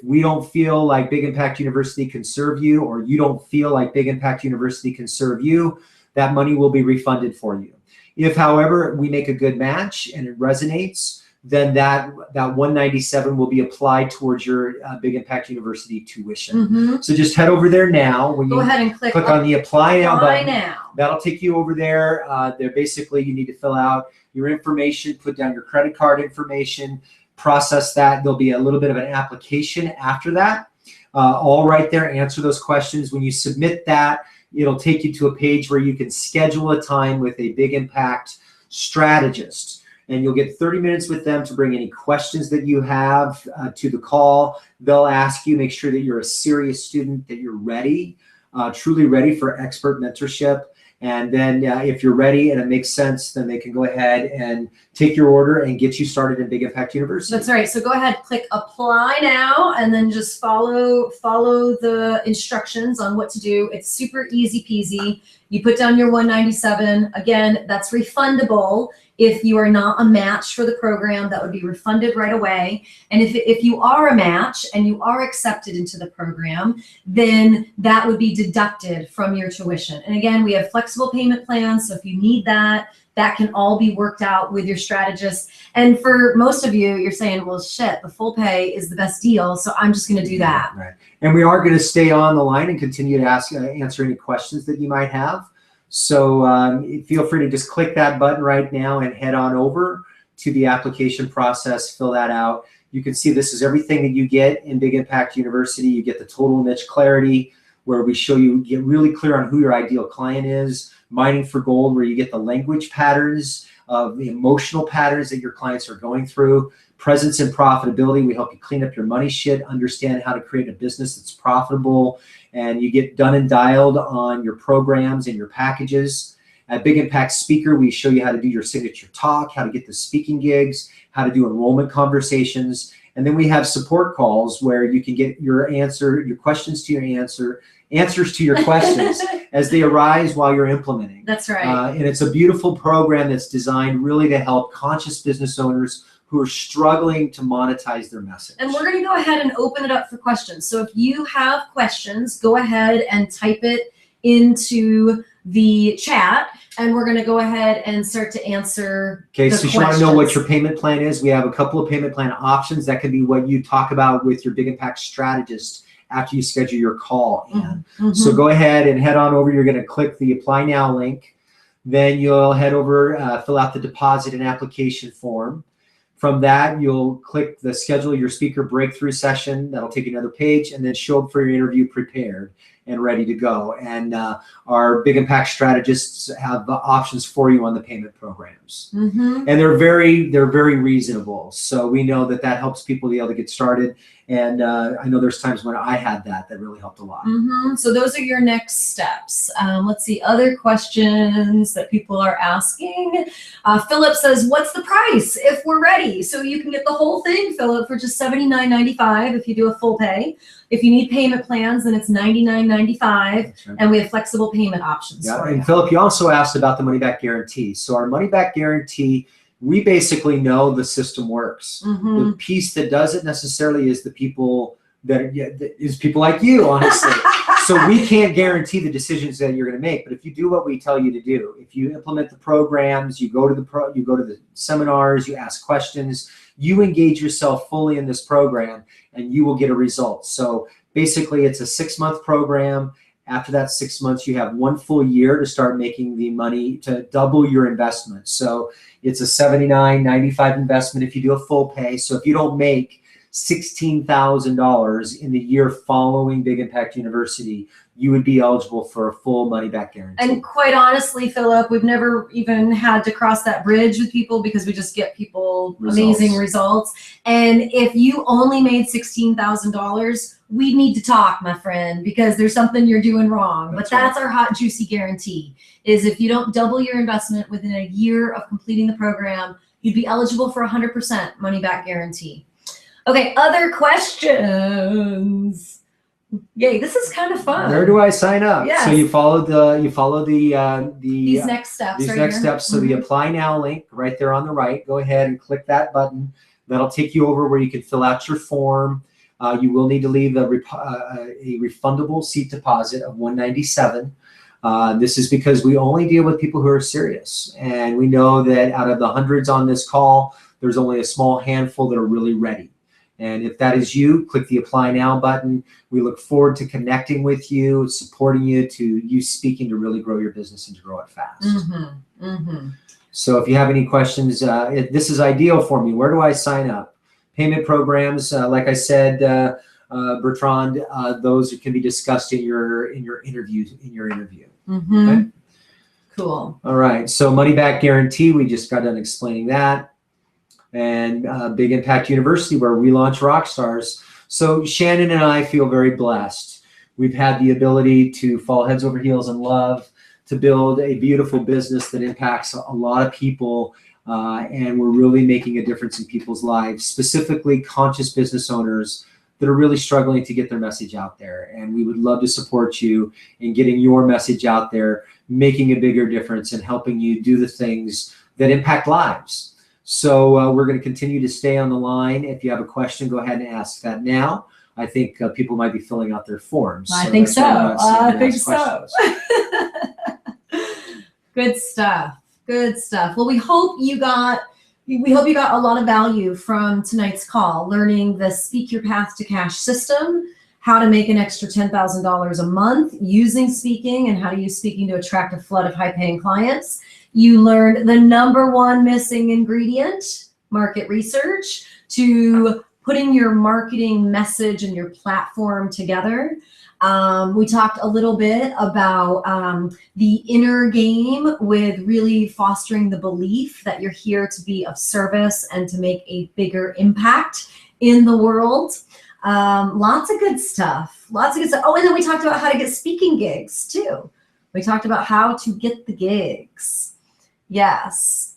we don't feel like Big Impact University can serve you, or you don't feel like Big Impact University can serve you, that money will be refunded for you. If, however, we make a good match and it resonates, then that $197 will be applied towards your Big Impact University tuition. Mm-hmm. So just head over there now. When Go you ahead and click on the apply now button. now. That'll take you over there. There basically you need to fill out your information, put down your credit card information, process that. There'll be a little bit of an application after that. All right there, answer those questions. When you submit that, it'll take you to a page where you can schedule a time with a Big Impact strategist. And you'll get 30 minutes with them to bring any questions that you have to the call. They'll ask you, make sure that you're a serious student, that you're ready, truly ready for expert mentorship. And then if you're ready and it makes sense, then they can go ahead and take your order and get you started in Big Impact University. That's right. So go ahead, click apply now, and then just follow the instructions on what to do. It's super easy peasy. You put down your 197. Again, that's refundable. If you are not a match for the program, that would be refunded right away. And if you are a match and you are accepted into the program, then that would be deducted from your tuition. And again, we have flexible payment plans. So if you need that, that can all be worked out with your strategist. And for most of you, you're saying, well, shit, the full pay is the best deal, so I'm just going to do that. Right. And we are going to stay on the line and continue to answer any questions that you might have. So feel free to just click that button right now and head on over to the application process, fill that out. You can see this is everything that you get in Big Impact University. You get the total niche clarity, where we show you, get really clear on who your ideal client is. Mining for Gold, where you get the language patterns of the emotional patterns that your clients are going through. Presence and profitability, we help you clean up your money shit, understand how to create a business that's profitable, and you get done and dialed on your programs and your packages. At Big Impact Speaker, we show you how to do your signature talk, how to get the speaking gigs, how to do enrollment conversations. And then we have support calls where you can get your questions to your answers to your questions as they arise while you're implementing. That's right. And it's a beautiful program that's designed really to help conscious business owners who are struggling to monetize their message. And we're going to go ahead and open it up for questions. So if you have questions, go ahead and type it into the chat, and we're going to go ahead and start to answer Okay, the so if questions. you want to know what your payment plan is, we have a couple of payment plan options. That could be what you talk about with your Big Impact strategist after you schedule your call. So go ahead and head on over. You're going to click the Apply Now link. Then you'll head over, fill out the deposit and application form. From that, you'll click the Schedule Your Speaker Breakthrough Session. That'll take you another page, and then show up for your interview prepared and ready to go. And our Big Impact strategists have options for you on the payment programs. And they're very reasonable. So we know that helps people be able to get started. And I know there's times when I had that really helped a lot. So those are your next steps. Let's see, other questions that people are asking. Philip says, what's the price if we're ready? So you can get the whole thing, Philip, for just $79.95 if you do a full pay. If you need payment plans, then it's $99.95, right. And we have flexible payment options for you. And Philip, you also asked about the money-back guarantee. So our money-back guarantee, we basically know the system works. The piece that doesn't necessarily is the people is people like you, honestly. So we can't guarantee the decisions that you're going to make. But if you do what we tell you to do, if you implement the programs, you go to the seminars, you ask questions, you engage yourself fully in this program, and you will get a result. So basically, it's a 6-month program. After that 6 months, you have 1 full year to start making the money to double your investment. So it's a $79.95 investment if you do a full pay. So if you don't make $16,000 in the year following Big Impact University, you would be eligible for a full money-back guarantee. And quite honestly, Philip, we've never even had to cross that bridge with people because we just get people amazing results. And if you only made $16,000, we need to talk, my friend, because there's something you're doing wrong. But that's our hot, juicy guarantee, is if you don't double your investment within a year of completing the program, you'd be eligible for 100% money-back guarantee. Okay, other questions. Yay, this is kind of fun. Where do I sign up? Yes. So you follow these next steps. These right next here. steps. So the Apply Now link right there on the right. Go ahead and click that button. That'll take you over where you can fill out your form. You will need to leave a refundable seat deposit of $197. This is because we only deal with people who are serious, and we know that out of the hundreds on this call, there's only a small handful that are really ready. And if that is you, click the Apply Now button. We look forward to connecting with you, supporting you, to you speaking to really grow your business and to grow it fast. So if you have any questions, this is ideal for me. Where do I sign up? Payment programs, like I said, Bertrand, those can be discussed in your interview. Okay? Cool. All right. So money back guarantee. We just got done explaining that. And Big Impact University, where we launch Rockstars. So Shannon and I feel very blessed. We've had the ability to fall heads over heels in love, to build a beautiful business that impacts a lot of people. And we're really making a difference in people's lives, specifically conscious business owners that are really struggling to get their message out there. And we would love to support you in getting your message out there, making a bigger difference, and helping you do the things that impact lives. So we're going to continue to stay on the line. If you have a question, go ahead and ask that now. I think people might be filling out their forms. I think so. I think so. Questions. Good stuff. Good stuff. Well, we hope you got a lot of value from tonight's call, learning the Speak Your Path to Cash system, how to make an extra $10,000 a month using speaking, and how to use speaking to attract a flood of high-paying clients. You learned the #1 missing ingredient, market research, to putting your marketing message and your platform together. We talked a little bit about the inner game with really fostering the belief that you're here to be of service and to make a bigger impact in the world. Lots of good stuff. Lots of good stuff. Oh, and then we talked about how to get speaking gigs too. We talked about how to get the gigs. Yes.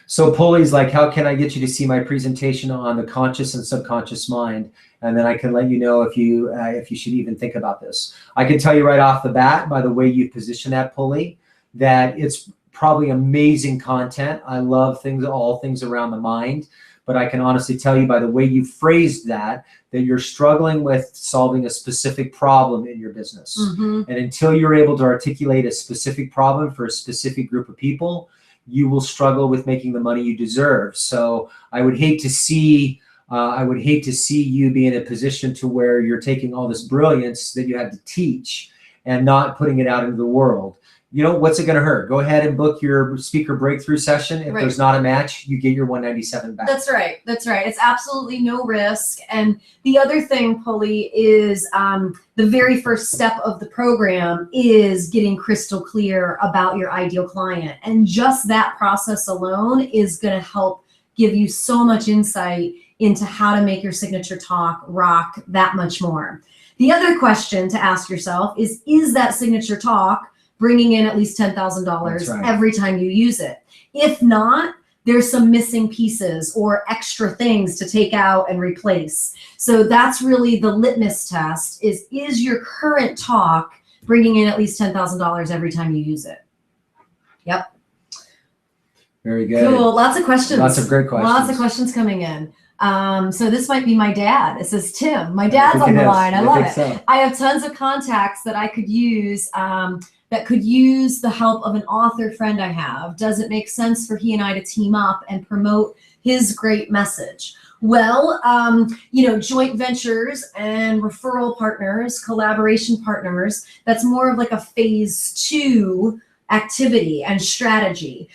So Pulley's like, how can I get you to see my presentation on the conscious and subconscious mind? And then I can let you know if you should even think about this. I can tell you right off the bat, by the way you position that, Pulley, that it's probably amazing content. I love all things around the mind, but I can honestly tell you by the way you phrased that you're struggling with solving a specific problem in your business. And until you're able to articulate a specific problem for a specific group of people, you will struggle with making the money you deserve. So I would hate to see you be in a position to where you're taking all this brilliance that you had to teach and not putting it out into the world. You know, what's it going to hurt? Go ahead and book your speaker breakthrough session. If there's not a match, you get your $197 back. That's right. That's right. It's absolutely no risk. And the other thing, Pulley, is the very first step of the program is getting crystal clear about your ideal client. And just that process alone is going to help give you so much insight into how to make your signature talk rock that much more. The other question to ask yourself is that signature talk bringing in at least $10,000 every time you use it? If not, there's some missing pieces or extra things to take out and replace. So that's really the litmus test is your current talk bringing in at least $10,000 every time you use it? Yep. Very good. Cool. Lots of questions. Lots of great questions. Lots of questions coming in. So this might be my dad. It says Tim. My dad's on the line. I love it. So. I have tons of contacts that I could use that could use the help of an author friend I have. Does it make sense for he and I to team up and promote his great message? Well, joint ventures and referral partners, collaboration partners, that's more of like a phase 2 activity and strategy.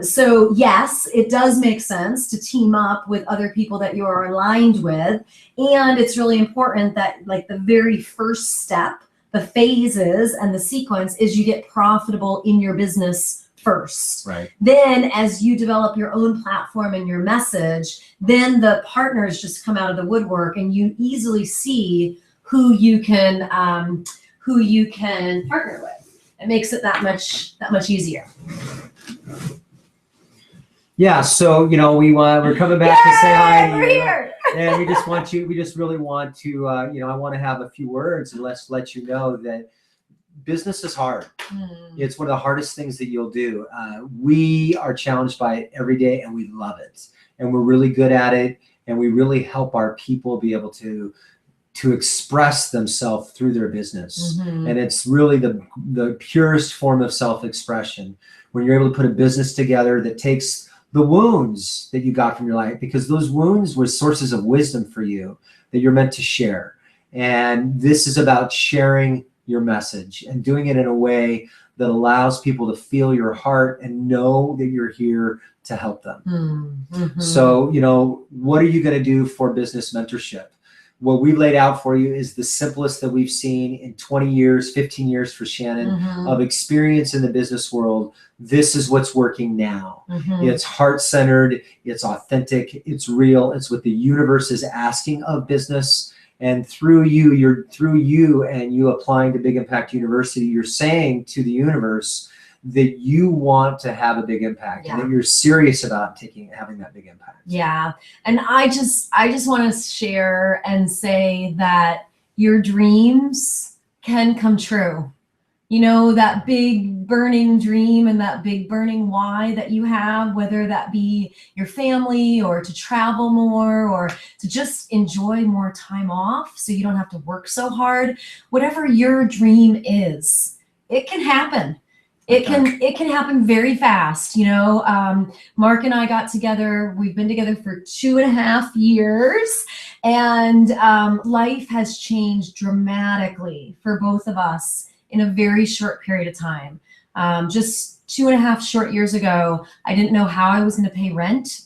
So yes, it does make sense to team up with other people that you are aligned with. And it's really important that like the very first step, the phases and the sequence is you get profitable in your business first. Right. Then as you develop your own platform and your message, then the partners just come out of the woodwork and you easily see who you can partner with. It makes it that much easier. Yeah, so we're coming back to say hi. We're here. And we just really want to I want to have a few words and let's let you know that business is hard. It's one of the hardest things that you'll do. We are challenged by it every day and we love it. And we're really good at it. And we really help our people be able to express themselves through their business. And it's really the purest form of self-expression when you're able to put a business together that takes the wounds that you got from your life, because those wounds were sources of wisdom for you that you're meant to share. And this is about sharing your message and doing it in a way that allows people to feel your heart and know that you're here to help them. Mm-hmm. So, you know, what are you going to do for business mentorship? What we've laid out for you is the simplest that we've seen in 20 years, 15 years for Shannon of experience in the business world. This is what's working now. It's heart-centered, it's authentic, it's real, it's what the universe is asking of business. And through you and you applying to Big Impact University, you're saying to the universe that you want to have a big impact and that you're serious about having that big impact. Yeah. And I just want to share and say that your dreams can come true. You know, that big burning dream and that big burning why that you have, whether that be your family or to travel more or to just enjoy more time off so you don't have to work so hard, whatever your dream is, it can happen. It can happen very fast. You know, Mark and I got together. We've been together for 2.5 years, and life has changed dramatically for both of us in a very short period of time. Just 2.5 short years ago, I didn't know how I was going to pay rent.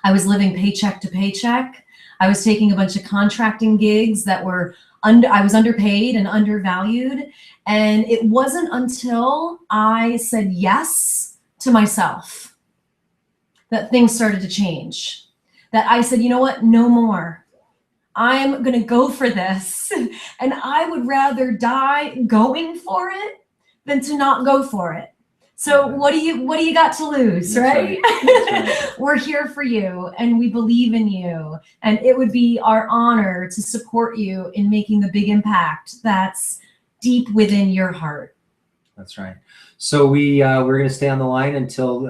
I was living paycheck to paycheck. I was taking a bunch of contracting gigs that were I was underpaid and undervalued. And it wasn't until I said yes to myself that things started to change. That I said, you know what, no more. I'm going to go for this. And I would rather die going for it than to not go for it. So what do you got to lose, right? That's right. We're here for you and we believe in you. And it would be our honor to support you in making the big impact that's deep within your heart. That's right. So we're going to stay on the line until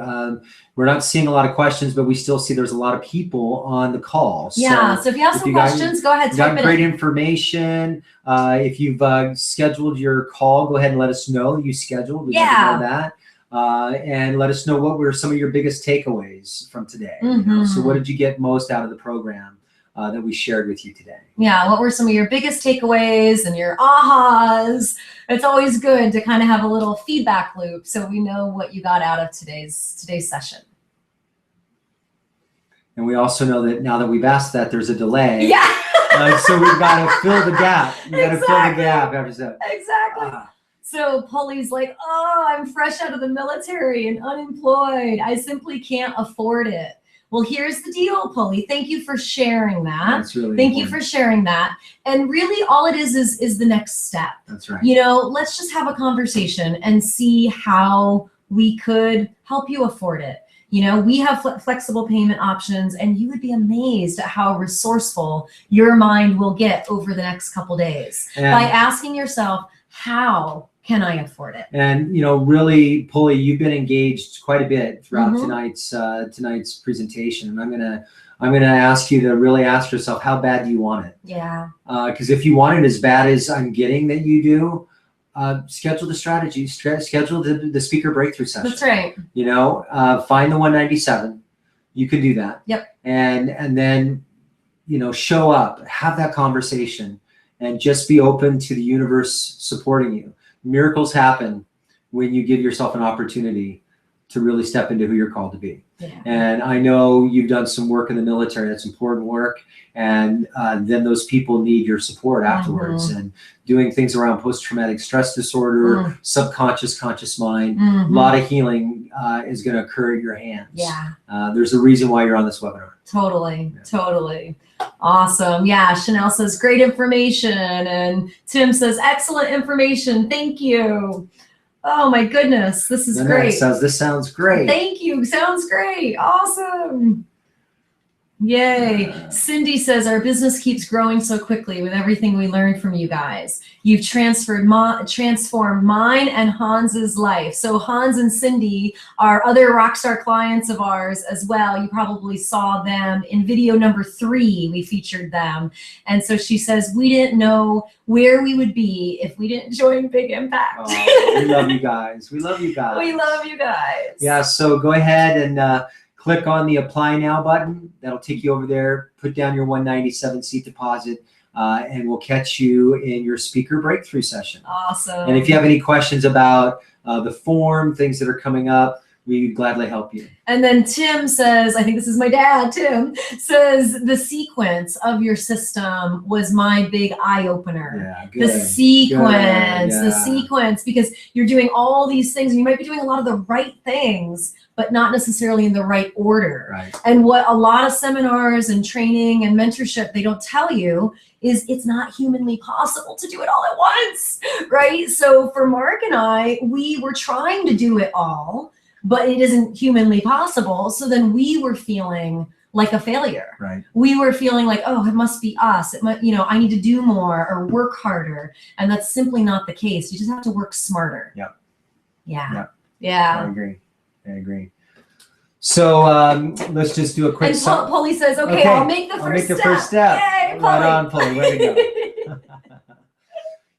we're not seeing a lot of questions, but we still see there's a lot of people on the call. Yeah. So if you have some questions, go ahead. You got great information. If you've scheduled your call, go ahead and let us know you scheduled. We'd love to know that. And let us know what were some of your biggest takeaways from today. You know? So what did you get most out of the program that we shared with you today? Yeah, what were some of your biggest takeaways and your ahas? It's always good to kind of have a little feedback loop so we know what you got out of today's session. And we also know that now that we've asked that, there's a delay. Yeah. So we've got to fill the gap. We've got to fill the gap after that. Exactly. So Polly's like, oh, I'm fresh out of the military and unemployed. I simply can't afford it. Well, here's the deal, Polly. Thank you for sharing that. That's really Thank you for sharing that. And really all it is the next step. That's right. You know, let's just have a conversation and see how we could help you afford it. You know, we have flexible payment options, and you would be amazed at how resourceful your mind will get over the next couple days by asking yourself, how can I afford it? And, you know, really, Polly, you've been engaged quite a bit throughout tonight's presentation. And I'm gonna ask you to really ask yourself, how bad do you want it? Yeah. Because if you want it as bad as I'm getting that you do, schedule the strategy, schedule the speaker breakthrough session. That's right. You know, find the 197. You can do that. Yep. And then, you know, show up, have that conversation, and just be open to the universe supporting you. Miracles happen when you give yourself an opportunity to really step into who you're called to be. Yeah. And I know you've done some work in the military. That's important work. And then those people need your support afterwards. And doing things around post-traumatic stress disorder, subconscious, conscious mind, a lot of healing is going to occur at your hands. Yeah. There's a reason why you're on this webinar. Totally. Totally. Awesome. Yeah. Chanel says great information. And Tim says excellent information. Thank you. Oh my goodness. This is great. Says this sounds great. Thank you. Sounds great. Awesome. Yay. Cindy says our business keeps growing so quickly with everything we learned from you guys. You've transformed mine and Hans's life. So Hans and Cindy are other Rockstar clients of ours as well. You probably saw them in video number 3. We featured them. And so she says, we didn't know where we would be if we didn't join Big Impact. Oh, we love you guys. We love you guys. We love you guys. Yeah, so go ahead and click on the Apply Now button. That'll take you over there. Put down your 197 seat deposit, and we'll catch you in your speaker breakthrough session. Awesome. And if you have any questions about the form, things that are coming up, we gladly help you. And then Tim says, I think this is my dad, Tim, says the sequence of your system was my big eye opener. Yeah, good. The sequence, Good, the yeah. sequence, because you're doing all these things and you might be doing a lot of the right things, but not necessarily in the right order. Right. And what a lot of seminars and training and mentorship, they don't tell you is it's not humanly possible to do it all at once, right? So for Mark and I, we were trying to do it all, but it isn't humanly possible. So then we were feeling like a failure. Right. We were feeling like, oh, it must be us. It might, I need to do more or work harder. And that's simply not the case. You just have to work smarter. Yep. Yeah. Yep. Yeah. I agree. So let's just do a quick. And Polly says, okay, I'll make the first step. Yay, Right Polly. on, Polly. Way to go.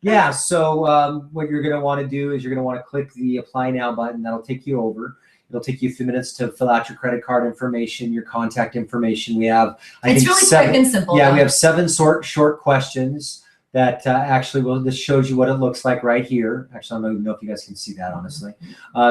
Yeah, so what you're going to want to do is you're going to want to click the Apply Now button. That'll take you over. It'll take you a few minutes to fill out your credit card information, your contact information. We have, It's really quick and simple. Yeah, though. we have 7 short questions that actually this shows you what it looks like right here. Actually, I don't even know if you guys can see that, honestly.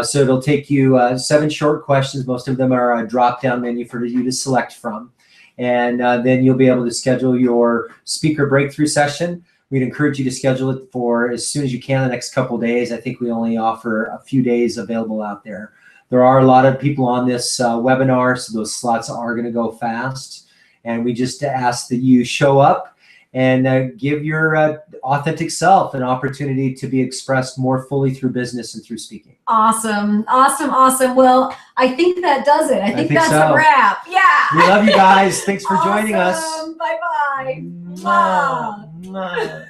So it'll take you 7 short questions. Most of them are a drop-down menu for you to select from. And then you'll be able to schedule your speaker breakthrough session. We'd encourage you to schedule it for as soon as you can the next couple of days. I think we only offer a few days available out there. There are a lot of people on this webinar, so those slots are going to go fast. And we just ask that you show up and give your authentic self an opportunity to be expressed more fully through business and through speaking. Awesome. Well, I think that does it. I think that's so. a wrap. Yeah. We love you guys. Thanks for joining us. Bye-bye. Mwah. Mwah.